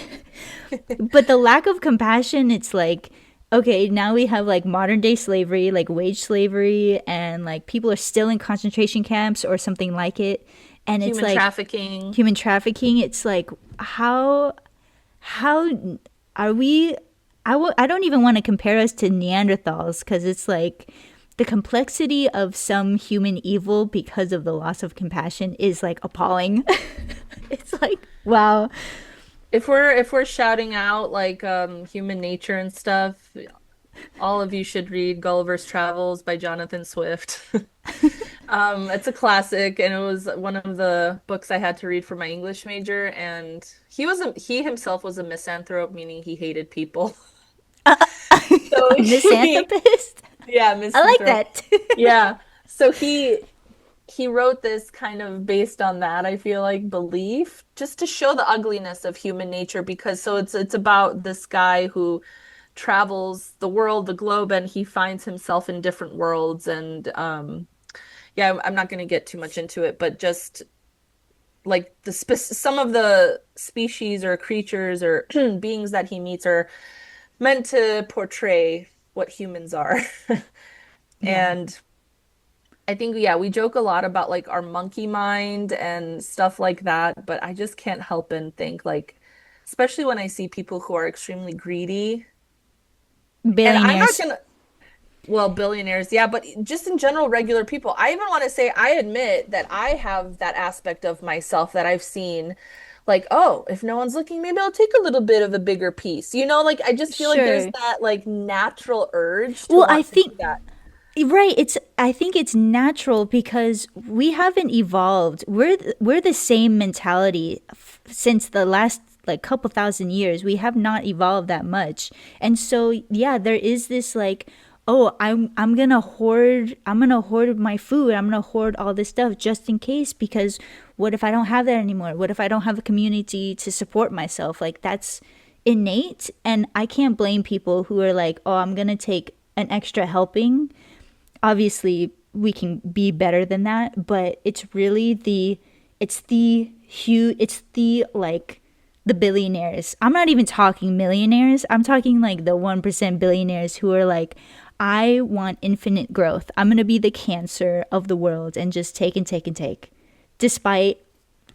But the lack of compassion, it's like okay, now we have like modern day slavery, like wage slavery, and like people are still in concentration camps or something like it. And it's Human like trafficking. human trafficking. It's like how are we? I don't even want to compare us to Neanderthals because it's like the complexity of some human evil because of the loss of compassion is like appalling. It's like wow. If we're shouting out like human nature and stuff, all of you should read Gulliver's Travels by Jonathan Swift. It's a classic, and it was one of the books I had to read for my English major. And he himself was a misanthrope, meaning he hated people. So A misanthropist. yeah, I like misanthrope. that. Yeah. So he wrote this kind of based on that, I feel like, belief, just to show the ugliness of human nature. Because so it's about this guy who travels the world, the globe, and he finds himself in different worlds. And yeah, I'm not going to get too much into it, but just like some of the species or creatures or beings that he meets are meant to portray what humans are. Yeah. And I think, yeah, we joke a lot about like our monkey mind and stuff like that, but I just can't help and think like, especially when I see people who are extremely greedy. And I'm not Billionaires. gonna, well, billionaires, yeah, but just in general, regular people. I even want to say I admit that I have that aspect of myself that I've seen. like, oh, if no one's looking, maybe I'll take a little bit of a bigger piece. Like I just feel like there's Sure. that like natural urge to Well, I want to do think that. right, it's I think it's natural because we haven't evolved. We're the same mentality since the last like couple thousand years. We have not evolved that much. And so yeah, there is this like, oh, I'm going to hoard my food. I'm going to hoard all this stuff just in case because what if I don't have that anymore? What if I don't have a community to support myself? Like that's innate, and I can't blame people who are like, "Oh, I'm going to take an extra helping." Obviously we can be better than that, but it's really it's the like the billionaires. I'm not even talking millionaires. I'm talking like the 1% billionaires who are like, I want infinite growth. I'm going to be the cancer of the world and just take and take and take. Despite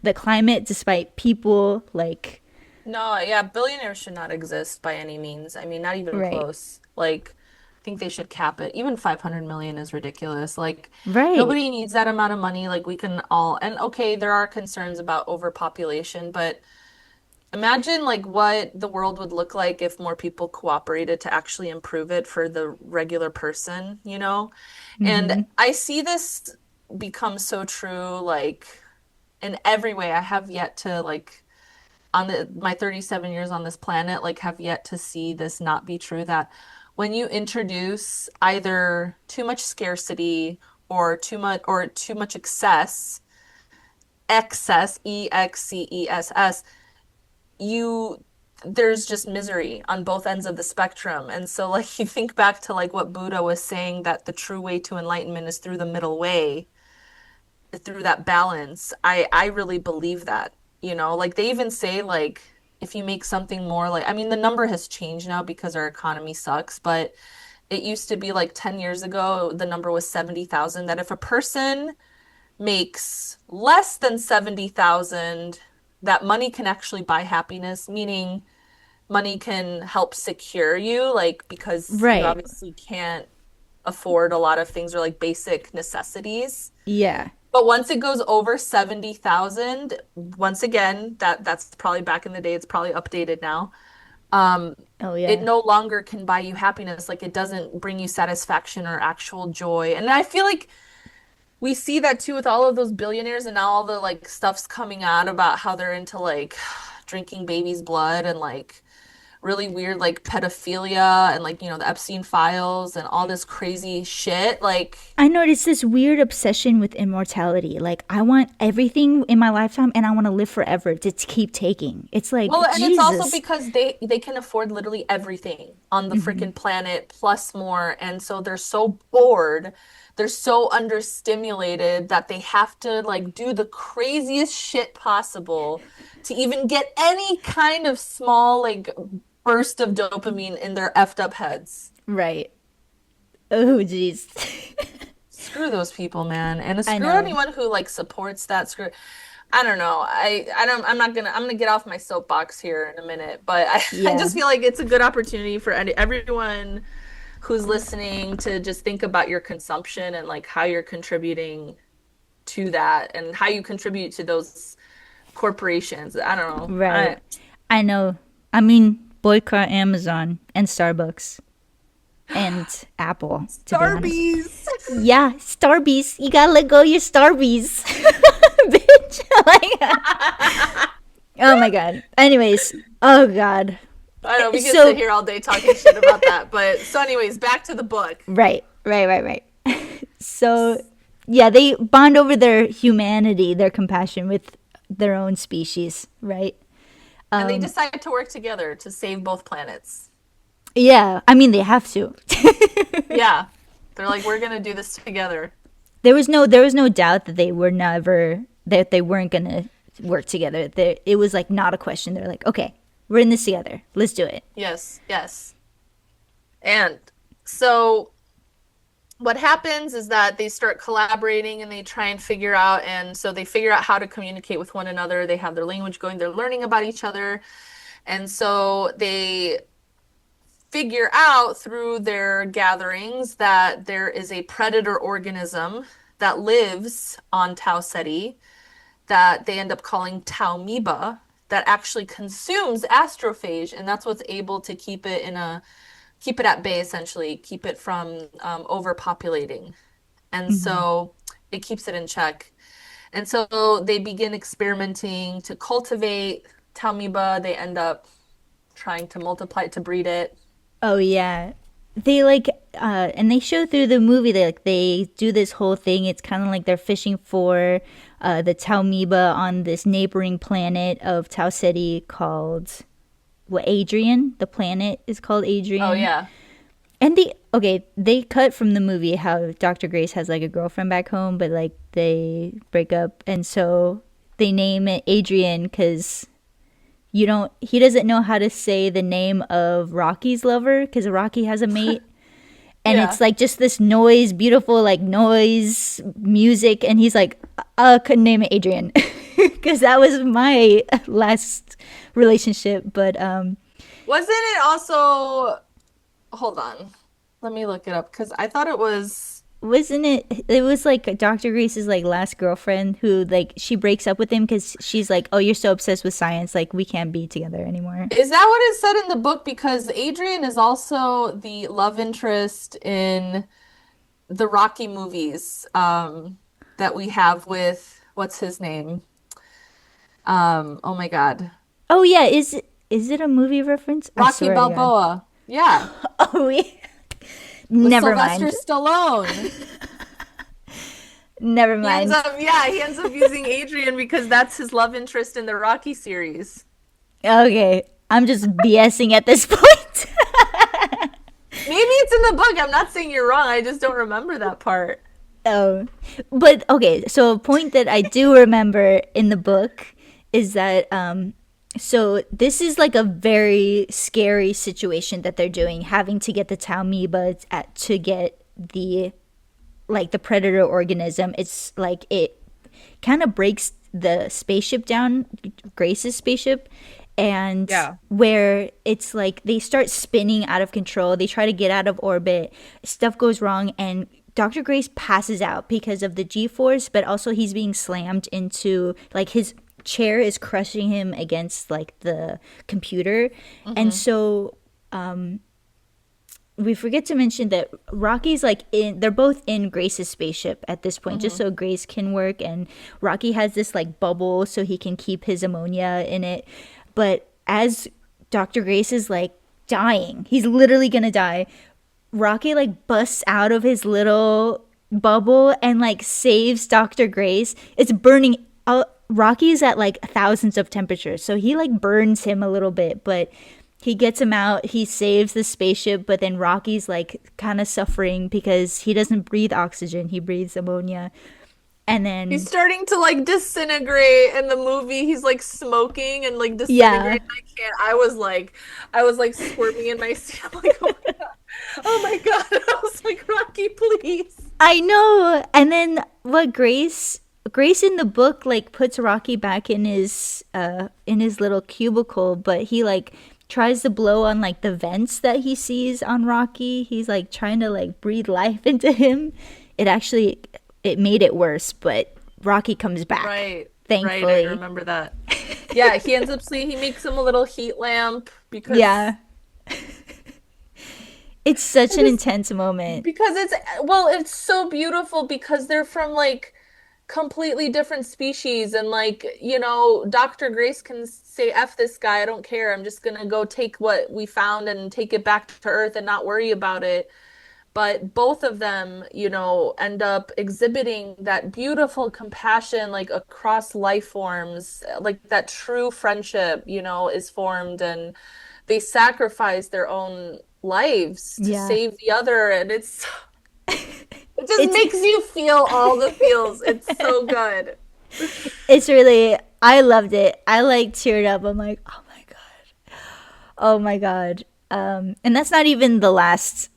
the climate, despite people like No, yeah, billionaires should not exist by any means. I mean, not even right. close. Like, I think they should cap it. Even 500 million is ridiculous. Like, Right. nobody needs that amount of money. Like, we can all, and okay, there are concerns about overpopulation, but imagine like what the world would look like if more people cooperated to actually improve it for the regular person, you know? And Mhm. I see this become so true, like, in every way. I have yet to like on my 37 years on this planet, like have yet to see this not be true, that when you introduce either too much scarcity or too much excess, excess, you there's just misery on both ends of the spectrum. And so like you think back to like what Buddha was saying, that the true way to enlightenment is through the middle way, through that balance. I really believe that. Like they even say like if you make something more, like I mean the number has changed now because our economy sucks, but it used to be like 10 years ago the number was 70,000, that if a person makes less than 70,000, that money can actually buy happiness, meaning money can help secure you, like because you Right. obviously can't afford a lot of things or like basic necessities. Yeah. But once it goes over 70,000, once again, that's probably back in the day, it's probably updated now. Um, Oh it yeah. no longer can buy you happiness, like it doesn't bring you satisfaction or actual joy. And I feel like we see that too with all of those billionaires and now all the like stuff's coming out about how they're into like drinking babies' blood and like really weird like pedophilia and like the Epstein files and all this crazy shit. Like I noticed this weird obsession with immortality. Like, I want everything in my lifetime and I want to live forever to keep taking. It's well, like, and it's also Jesus. because they can afford literally everything on the freaking planet plus more. And so they're so bored, they're so understimulated that they have to like do the craziest shit possible to even get any kind of small like burst of dopamine in their effed up heads. Right. Oh, jeez. Screw those people, man. And I screw know. anyone who like supports that. I don't know. I'm gonna get off my soapbox here in a minute, but I Yeah. just feel like it's a good opportunity for everyone who's listening to just think about your consumption and like how you're contributing to that and how you contribute to those corporations. I don't know. Right. I know. I mean, boycott Amazon and Starbucks and Apple, to be honest. Starbies. Yeah, Starbies. You gotta let go of your Starbies. Bitch. Like, oh my god. Anyways, oh god. I know we could sit So, here all day talking shit about that, but so anyways, back to the book. right. So, yeah, they bond over their humanity, their compassion with their own species, right? And they decide to work together to save both planets. Yeah, I mean they have to. Yeah. They're like, we're gonna do this together. There was no doubt that they weren't gonna work together. It was like not a question. They're like, okay, we're in this together. Let's do it. Yes, yes. And so what happens is that they start collaborating and they try and figure out, and so they figure out how to communicate with one another. They have their language going, they're learning about each other. And so they figure out through their gatherings that there is a predator organism that lives on Tau Ceti that they end up calling Taumoeba. that actually consumes astrophage, and that's what's able to keep it at bay essentially, keep it from overpopulating. And Hmm. so it keeps it in check. And so they begin experimenting to cultivate Talmiba. They end up trying to multiply it to breed it. Oh yeah. They like and they show through the movie that like they do this whole thing. It's kind of like they're fishing for the Talmiba on this neighboring planet of Tau Ceti called what Adrian. The planet is called Oh Adrian. yeah. And they cut from the movie how Dr. Grace has like a girlfriend back home, but like they break up, and so they name it Adrian because he doesn't know how to say the name of Rocky's lover because Rocky has a mate, and it's Yeah. like just this noise, beautiful like noise music, and he's like, couldn't name it Adrian because that was my last relationship, but Wasn't it also, hold on. Let me look it up because I thought it was. wasn't it was like Dr. Grace's like last girlfriend who like she breaks up with him because she's like, oh, you're so obsessed with science, like we can't be together anymore. Is that what is said in the book? Because Adrian is also the love interest in the Rocky movies that we have with what's his name? Oh my God. Oh yeah, is it a movie reference? I Rocky swear to God. Balboa. Yeah, Oh yeah. with Never Sylvester mind. Stallone. Never He ends mind. up, yeah, he ends up using Adrian because that's his love interest in the Rocky series. Okay, I'm just BSing at this point. Maybe it's in the book. I'm not saying you're wrong. I just don't remember that part. Oh, but okay. So a point that I do remember in the book is that so this is like a very scary situation that they're doing, having to get the Talmiba to get the like the predator organism. It's like it kind of breaks the spaceship down, Grace's spaceship, and Yeah. where it's like they start spinning out of control. They try to get out of orbit. Stuff goes wrong, and Dr. Grace passes out because of the G force, but also he's being slammed into like his chair is crushing him against like the computer. And Hmm. so we forget to mention that Rocky's like they're both in Grace's spaceship at this point just Hmm. so Grace can work, and Rocky has this like bubble so he can keep his ammonia in it. But as Dr. Grace is like dying, he's literally going to die. Rocky like busts out of his little bubble and like saves Dr. Grace. It's burning out. Rocky's at like thousands of temperatures, so he like burns him a little bit, but he gets him out. He saves the spaceship, but then Rocky's like kind of suffering because he doesn't breathe oxygen. He breathes ammonia. And He's then, starting to like disintegrate in the movie. He's like smoking and like yeah, disintegrating. I can't. I was like squirming in my seat. I'm like, oh my God. Oh my God. I was like, Rocky, please. I know. And then what Grace in the book like puts Rocky back in his little cubicle, but he like tries to blow on like the vents that he sees on Rocky. He's like trying to like breathe life into him. It actually it made it worse, but Rocky comes back, Right. Right. I thankfully. remember that. Yeah, he ends up he makes him a little heat lamp Yeah. It's I such an just intense moment. because it's well, it's so beautiful because they're from like completely different species and like, Dr. Grace can say F this guy, I don't care. I'm just gonna go take what we found and take it back to Earth and not worry about it. But both of them, end up exhibiting that beautiful compassion like across life forms, like that true friendship, is formed and they sacrifice their own lives to Yeah. save the other and it just It's makes you feel all the feels. It's so good. it's really I loved it. I like teared up. I'm like, "Oh my god. Oh my god." And that's not even the last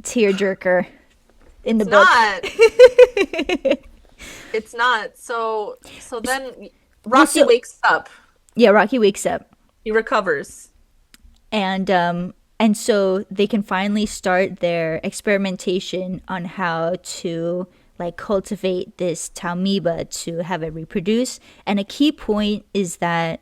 tearjerker in the It's book. not. It's not. So then Well, Rocky so wakes up. yeah, Rocky wakes up, He recovers. and so they can finally start their experimentation on how to like cultivate this Talmiba to have it reproduce. And a key point is that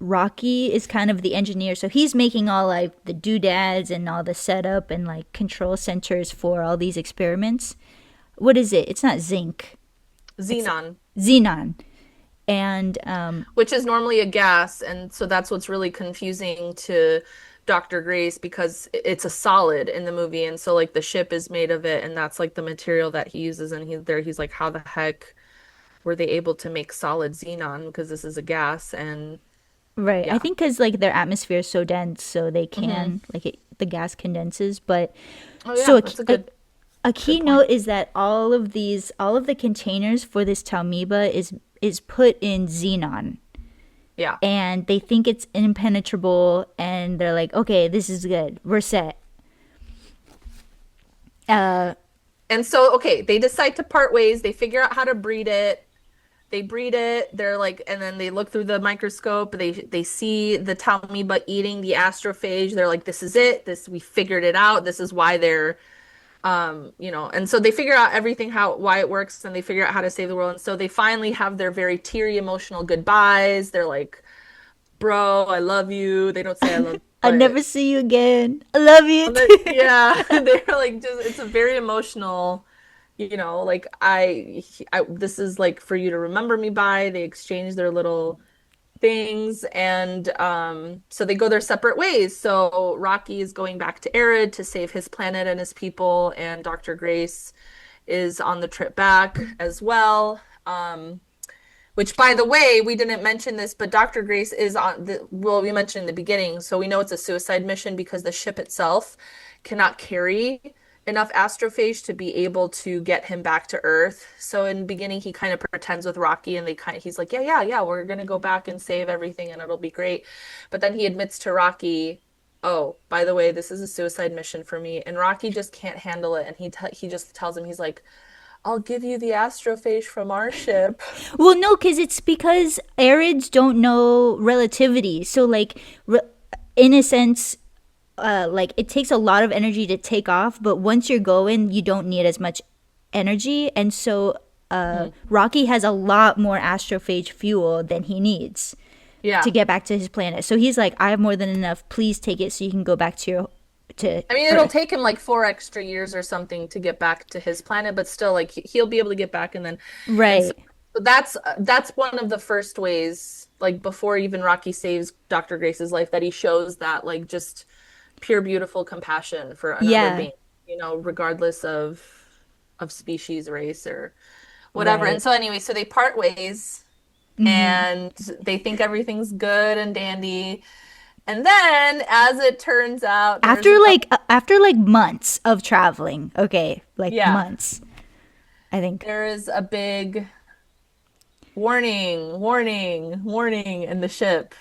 Rocky is kind of the engineer, so he's making all like the doodads and all the setup and like control centers for all these experiments. What is it? It's not zinc. It's Xenon, xenon. And which is normally a gas, and so that's what's really confusing to Dr. Grace because it's a solid in the movie, and so like the ship is made of it, and that's like the material that he uses, and he's like, how the heck were they able to make solid xenon because this is a gas? And right, I yeah. think because like their atmosphere is so dense, so they Hmm. can like the gas condenses. But Oh so yeah, that's a good key point. note is that all of the containers for this Talmiba is put in xenon, Yeah. and they think it's impenetrable, and they're like, okay, this is good, we're set. Uh, And so, okay, they decide to part ways. They figure out how to breed it. They breed it. They're like, and then they look through the microscope. They see the Talmiba eating the astrophage. They're like, this is it. This we figured it out. This is why they're, and so they figure out everything how why it works, and they figure out how to save the world. And so they finally have their very teary emotional goodbyes. They're like, bro, I love you. They don't say I love, I but never see you again. I love you. yeah, they're like just it's a very emotional, like this is like for you to remember me by. They exchange their little things, and so they go their separate ways. So Rocky is going back to Arid to save his planet and his people, and Dr. Grace is on the trip back as well. Which, by the way, we didn't mention this, but Dr. Grace is well, we mentioned in the beginning, so we know it's a suicide mission because the ship itself cannot carry enough astrophage to be able to get him back to Earth. So in the beginning, he kind of pretends with Rocky, and he's like, yeah, we're gonna go back and save everything and it'll be great. But then he admits to Rocky, oh, by the way, this is a suicide mission for me. And Rocky just can't handle it. And he just tells him, he's like, I'll give you the astrophage from our ship. Well, no, because it's because Arids don't know relativity. So, like, in a sense, like it takes a lot of energy to take off, but once you're going, you don't need as much energy, and so Rocky has a lot more astrophage fuel than he needs to Yeah. get back to his planet. So he's like, I have more than enough. Please take it so you can go back to your to I mean, it'll Earth. take him like 4 extra years or something to get back to his planet, but still, like he'll be able to get back, and so Right. that's one of the first ways, like before even Rocky saves Dr. Grace's life, that he shows that like just pure beautiful compassion for another Yeah. being, regardless of species, race, or whatever. And Right. so anyway, so they part ways, and they think everything's good and dandy. And then, as it turns out, After like months of traveling. Okay, like yeah, months. I think. there is a big warning, warning, warning in the ship.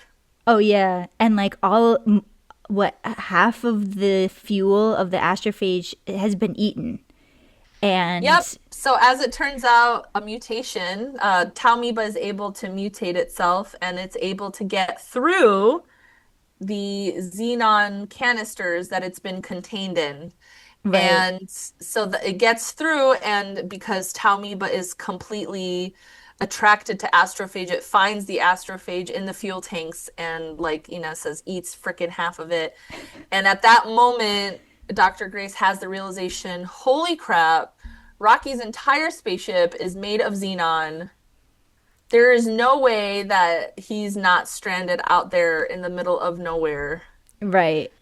Oh yeah, and like what half of the fuel of the astrophage has been eaten, Yep. and So as it turns out, a mutation, Taumiba is able to mutate itself, and it's able to get through the xenon canisters that it's been contained in. right, And so it gets through, and because Taumiba is completely attracted to astrophage, it finds the astrophage in the fuel tanks and, like, says eats freaking half of it. And at that moment, Dr. Grace has the realization, holy crap, Rocky's entire spaceship is made of xenon. There is no way that he's not stranded out there in the middle of nowhere. right,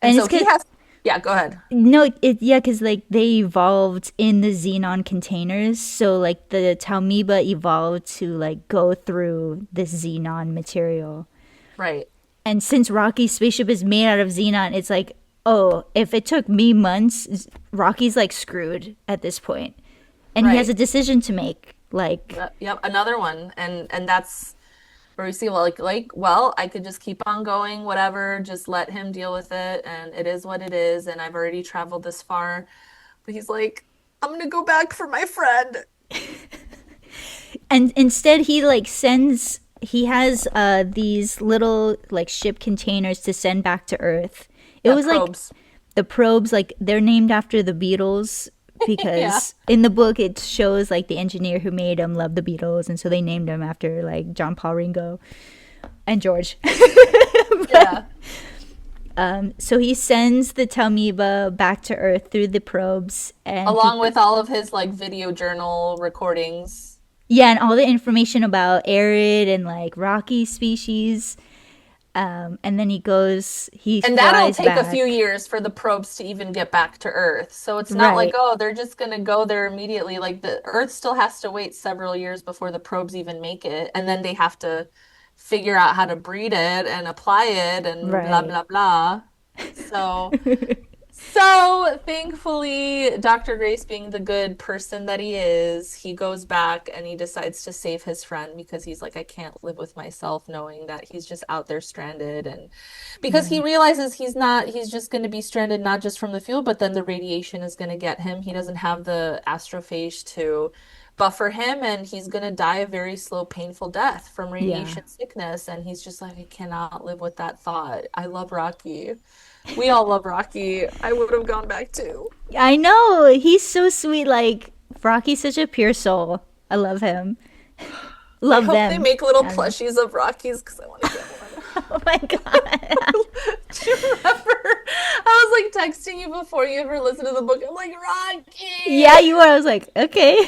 And and so he has, yeah, go ahead. no, yeah, because like they evolved in the xenon containers, so like the Talmiba evolved to like go through this xenon material. Right, And since Rocky's spaceship is made out of xenon, it's like, oh, if it took me months, Rocky's like screwed at this point. And he has a right. decision to make. Like, Yep, another one. And that's where we see, well, well, I could just keep on going, whatever, just let him deal with it, and it is what it is, and I've already traveled this far. But he's like, I'm gonna go back for my friend. and instead he like sends, he has these little like ship containers to send back to Earth. It Yeah, was like probes. the probes, like they're named after the Beatles Yeah. because in the book it shows like the engineer who made them loved the Beatles, and so they named them after like John Paul Ringo. and George. Yeah. So he sends the Talmiba back to Earth through the probes, and he, Along with all of his like video journal recordings. yeah, and all the information about arid and like rocky species. And then he And that'll flies take a few back. years for the probes to even get back to Earth. So it's not like, Right, oh, they're just gonna go there immediately. Like the Earth still has to wait several years before the probes even make it. And then they have to figure out how to breed it and apply it and blah right. blah blah. So thankfully, Dr. Grace, being the good person that he is, he goes back and he decides to save his friend because he's like, I can't live with myself knowing that he's just out there stranded. And because he Yeah, realizes he's just going to be stranded not just from the fuel, but then the radiation is going to get him. He doesn't have the astrophage to buffer him, and he's going to die a very slow, painful death from yeah. radiation sickness. And he's just like, I cannot live with that thought. I love Rocky. We all love Rocky. I would have gone back too. I know he's so sweet. Like Rocky's such a pure soul. I love him. I Love hope they them. make little I don't know. plushies of Rockies because I want to get one. Oh my god. Do you remember? I was like texting you before you ever listened to the book. I'm like, Yeah, Rocky! you were. I was like, okay.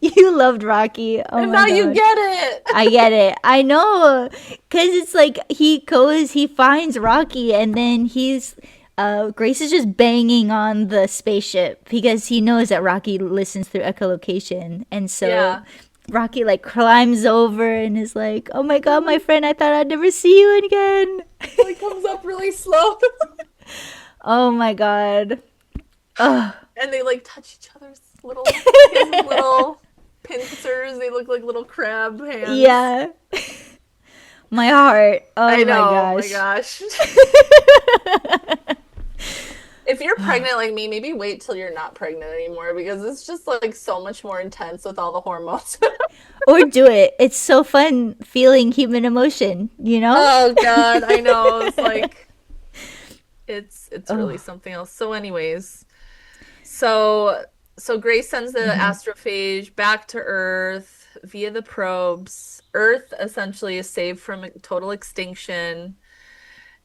You loved Rocky. Oh And my now you god. get it. I get it. I know. Cause it's like he finds Rocky, and then Grace is just banging on the spaceship because he knows that Rocky listens through echolocation. And so Yeah. Rocky like climbs over and is like, "Oh my And god, my friend, I thought I'd never see you again." like comes up really slow. Oh my god. Ugh. And they like touch each other's his little pincers. They look like little crab hands. Yeah. My heart. I Oh my know. Oh my gosh. gosh. If you're pregnant like me, maybe wait till you're not pregnant anymore because it's just like so much more intense with all the hormones. Or do it. It's so fun feeling human emotion, you know? Oh God, I know. It's like it's really Oh. something else. So anyways, so so Grace sends the Hmm. astrophage back to Earth via the probes. Earth essentially is saved from total extinction.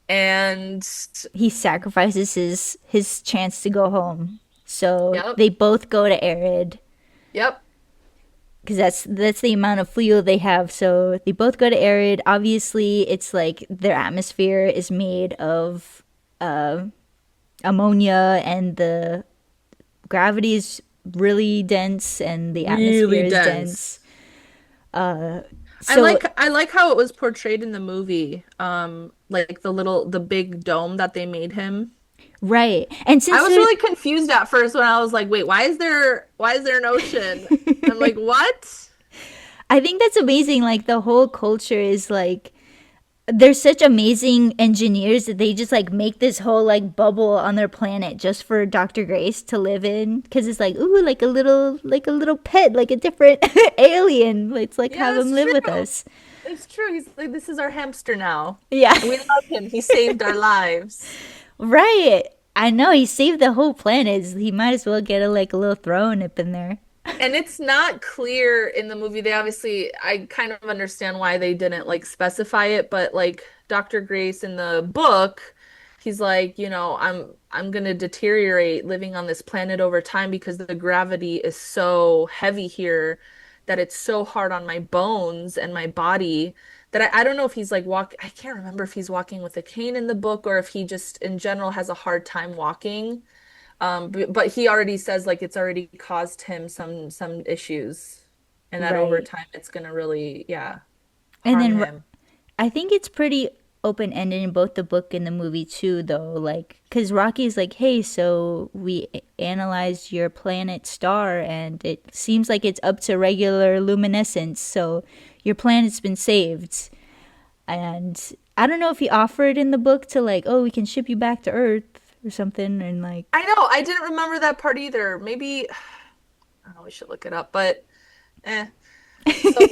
And He sacrifices his chance to go home. So yep, they both go to Arid yep, because that's the amount of fuel they have. So they both go to Arid. Obviously, it's like their atmosphere is made of uh, ammonia, and the gravity is really dense, and the atmosphere really is dense. dense. Uh, so I like how it was portrayed in the movie. Like the big dome that they made him. right, and I since was they're really confused at first when I was like, wait, why is there an ocean? I'm like, what? I think that's amazing. Like the whole culture is like they're such amazing engineers that they just like make this whole like bubble on their planet just for Dr. Grace to live in because it's like ooh like a little pet like a different alien. Let's like have Yeah, him it's live with true. us. It's true. He's like, this is our hamster now. Yeah. And we love him. He saved our lives. Right. I know he saved the whole planet. He might as well get a little throne up in there. And it's not clear in the movie. They obviously, I kind of understand why they didn't like specify it, but like Dr. Grace in the book, he's like, I'm gonna deteriorate living on this planet over time because the gravity is so heavy here that it's so hard on my bones and my body that I don't know if he's like I can't remember if he's walking with a cane in the book or if he just in general has a hard time walking. But he already says like it's already caused him some issues, and that over Right. time it's gonna really, yeah, And harm then him. I think it's pretty open ended in both the book and the movie too, though. Like, because Rocky's like, hey, so we analyzed your planet star, and it seems like it's up to regular luminescence. So your planet's been saved. And I don't know if he offered in the book to like, oh, we can ship you back to Earth or something, and like, I know, I didn't remember that part either. Maybe I don't know, we should look it up, but eh. So,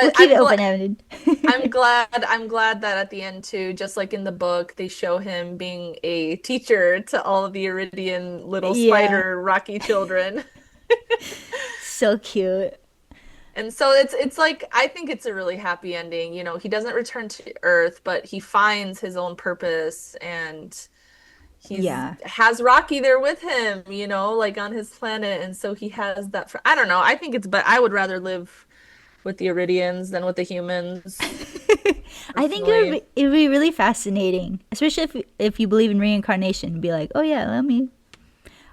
we'll but keep it open ended. I'm glad that at the end too, just like in the book, they show him being a teacher to all of the Iridian little Yeah, spider Rocky children. so cute. And so it's like I think it's a really happy ending. You know, he doesn't return to Earth, but he finds his own purpose and he's Yeah. has Rocky there with him, you know, like on his planet. And so he has that fr I don't know. I think it's but I would rather live with the Iridians than with the humans, I think it would personally. it would be really fascinating, especially if you believe in reincarnation. Be like, oh yeah,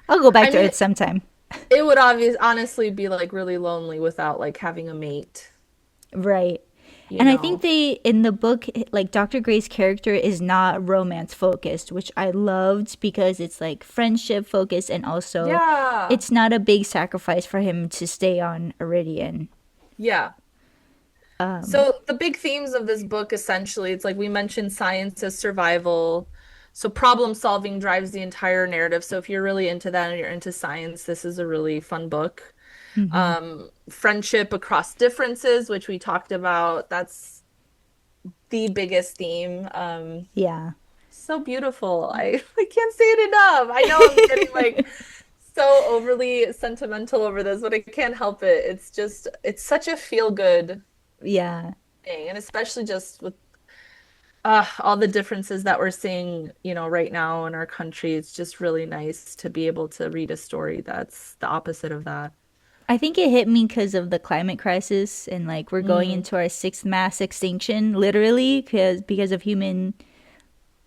I'll go back I to mean, Earth sometime. it would honestly be like really lonely without like having a mate, Right. you And I think know. they in the book, like Dr. Gray's character is not romance focused, which I loved because it's like friendship focused, and also Yeah. it's not a big sacrifice for him to stay on Iridian. Yeah. Um, So the big themes of this book essentially, it's like we mentioned science as survival. So problem solving drives the entire narrative. So if you're really into that and you're into science, this is a really fun book. mhm. Friendship across differences, which we talked about, that's the biggest theme. Yeah. So beautiful. I can't say it enough. I know I'm getting like so overly sentimental over this, but I can't help it. It's just, it's such a feel good Yeah. thing, and especially just with all the differences that we're seeing, you know, right now in our country. It's just really nice to be able to read a story that's the opposite of that. I think it hit me because of the climate crisis, and like we're going Mm, into our sixth mass extinction, literally, because of human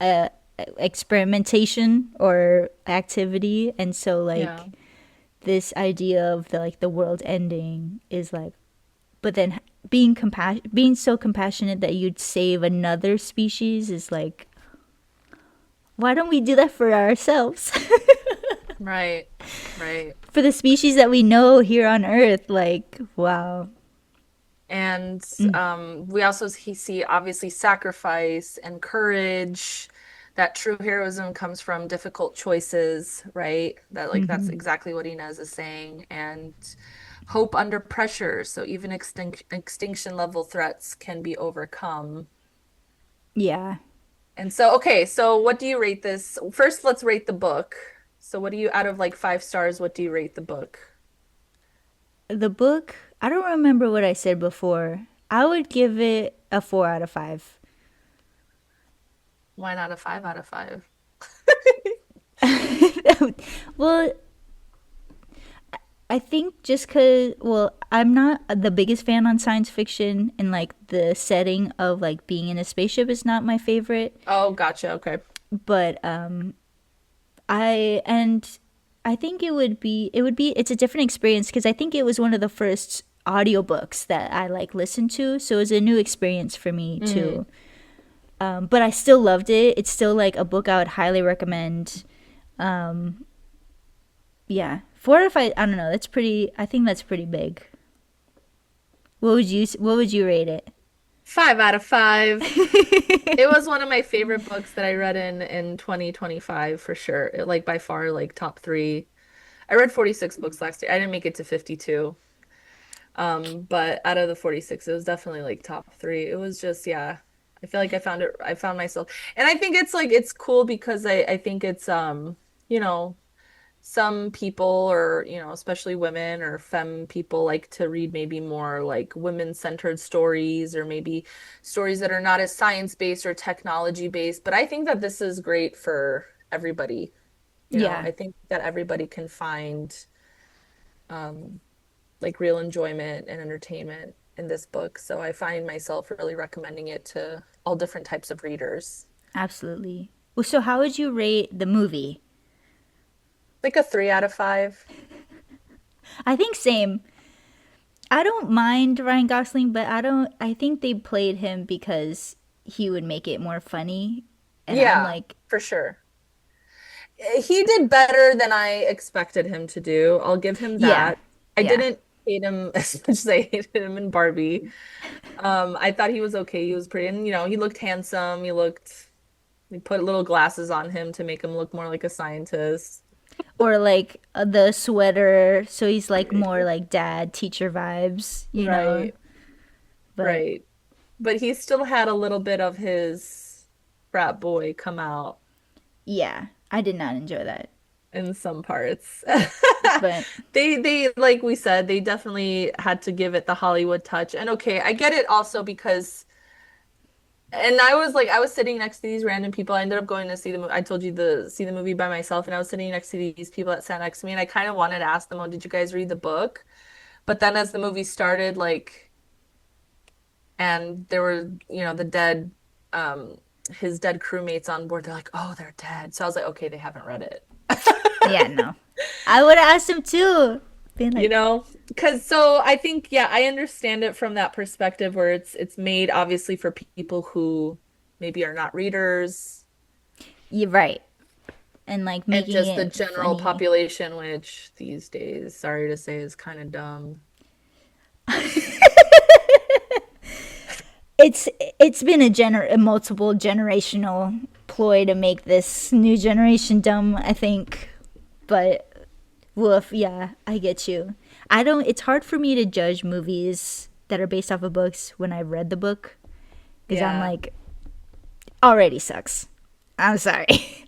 uh, experimentation or activity, and so yeah. like this idea of the world ending is like, but then being so compassionate that you'd save another species is like, why don't we do that for ourselves? Right. Right. For the species that we know here on Earth, like, wow. And Mm, we also see obviously sacrifice and courage. That true heroism comes from difficult choices, right? That like that's mm-hmm. exactly what Inez is saying. And hope under pressure. So even extinction level threats can be overcome. Yeah. And so, okay, so what do you rate this? First, let's rate the book. So what do you, out of like 5 stars, what do you rate the book? The book, I don't remember what I said before. I would give it a 4 out of 5. Why not a 5 out of 5? Well, I think just because, well, I'm not the biggest fan on science fiction, and like the setting of like being in a spaceship is not my favorite. Oh, gotcha. Okay. But and I think it's a different experience because I think it was one of the first audiobooks that I like listened to, so it was a new experience for me Hmm. too. But I still loved it. It's still like a book I would highly recommend. Um, yeah, 4 out of 5. I don't know. That's pretty. I think that's pretty big. What would you rate it? 5 out of 5. It was one of my favorite books that I read in 2025 for sure. It, like by far like top three. I read 46 books last year. I didn't make it to 52. But out of the 46, it was definitely like top three. It was just, yeah. I feel like I found myself. And I think it's like it's cool because I think it's you know, some people or, you know, especially women or femme people like to read maybe more like women-centered stories or maybe stories that are not as science-based or technology-based. But I think that this is great for everybody. You know, Yeah, I think that everybody can find um like real enjoyment and entertainment in this book. So I find myself really recommending it to all different types of readers. absolutely. Well, so how would you rate the movie? Like a 3 out of 5. I think same. I don't mind Ryan Gosling, but I don't. I think they played him because he would make it more funny, and I'm Yeah, like, for sure. He did better than I expected him to do. I'll give him yeah, that. I yeah. didn't hate him as much as I hated him in Barbie. I thought he was okay. He was pretty, and you know, he looked handsome. They put little glasses on him to make him look more like a scientist. Or like the sweater, so he's like more like dad teacher vibes, you know. Right, But right. But he still had a little bit of his frat boy come out. yeah, I did not enjoy that. in some parts. But They like we said, they definitely had to give it the Hollywood touch. And okay, I get it also because and I was sitting next to these random people. I ended up going to see the movie. I told you the see the movie by myself, and I was sitting next to these people that sat next to me, and I kind of wanted to ask them, "Oh, did you guys read the book?" But then as the movie started, like, and there were, the dead, um, his dead crewmates on board, they're like, "Oh, they're dead." So I was like, "Okay, they haven't read it." yeah, no. I would have asked him too. Being You like, know, because so I think yeah, I understand it from that perspective where it's made obviously for people who maybe are not readers you're right. And like and making just the it general funny. population, which these days, sorry to say, is kind of dumb. It's been a multiple generational ploy to make this new generation dumb, I think. But woof, yeah, I get you. I don't it's hard for me to judge movies that are based off of books when I've read the book because I'm Yeah. like already sucks. I'm sorry.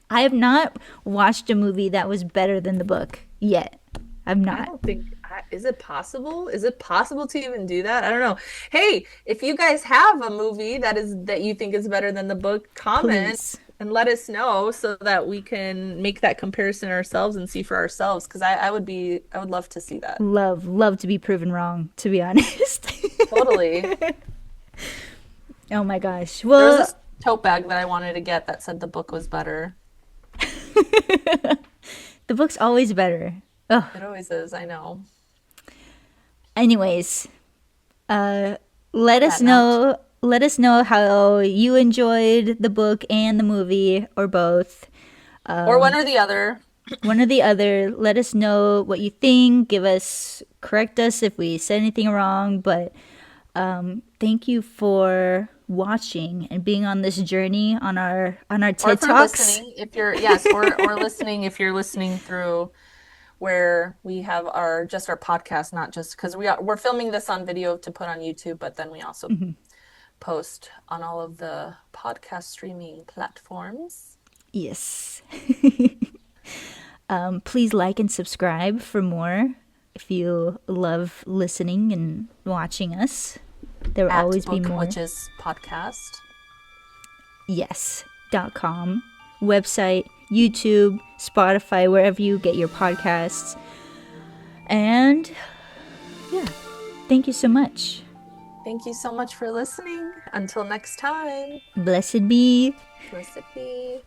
I have not watched a movie that was better than the book yet. I'm I not. don't think, is it possible? Is it possible to even do that? I don't know. Hey, if you guys have a movie that you think is better than the book, comment Please. and let us know so that we can make that comparison ourselves and see for ourselves. Because I would love to see that. Love to be proven wrong, to be honest. Totally. Oh my gosh. There was Well, this tote bag that I wanted to get that said the book was better. the book's always better. Oh, It always is, I know. anyways, uh, let us That note. know. Let us know how you enjoyed the book and the movie, or both. Or one or the other. One or the other. Let us know what you think. Correct us if we said anything wrong. But thank you for watching and being on this journey on our Or TED for Talks. listening, if you're, yes, or listening if you're listening through where we have our just our podcast, not just because we're filming this on video to put on YouTube, but then we also post on all of the podcast streaming platforms. Yes. Please like and subscribe for more if you love listening and watching us. There will At always be Book more. Witches Podcast. Yes.com. Website, YouTube, Spotify, wherever you get your podcasts. And yeah, thank you so much. Thank you so much for listening. Until next time, Blessed be. blessed be.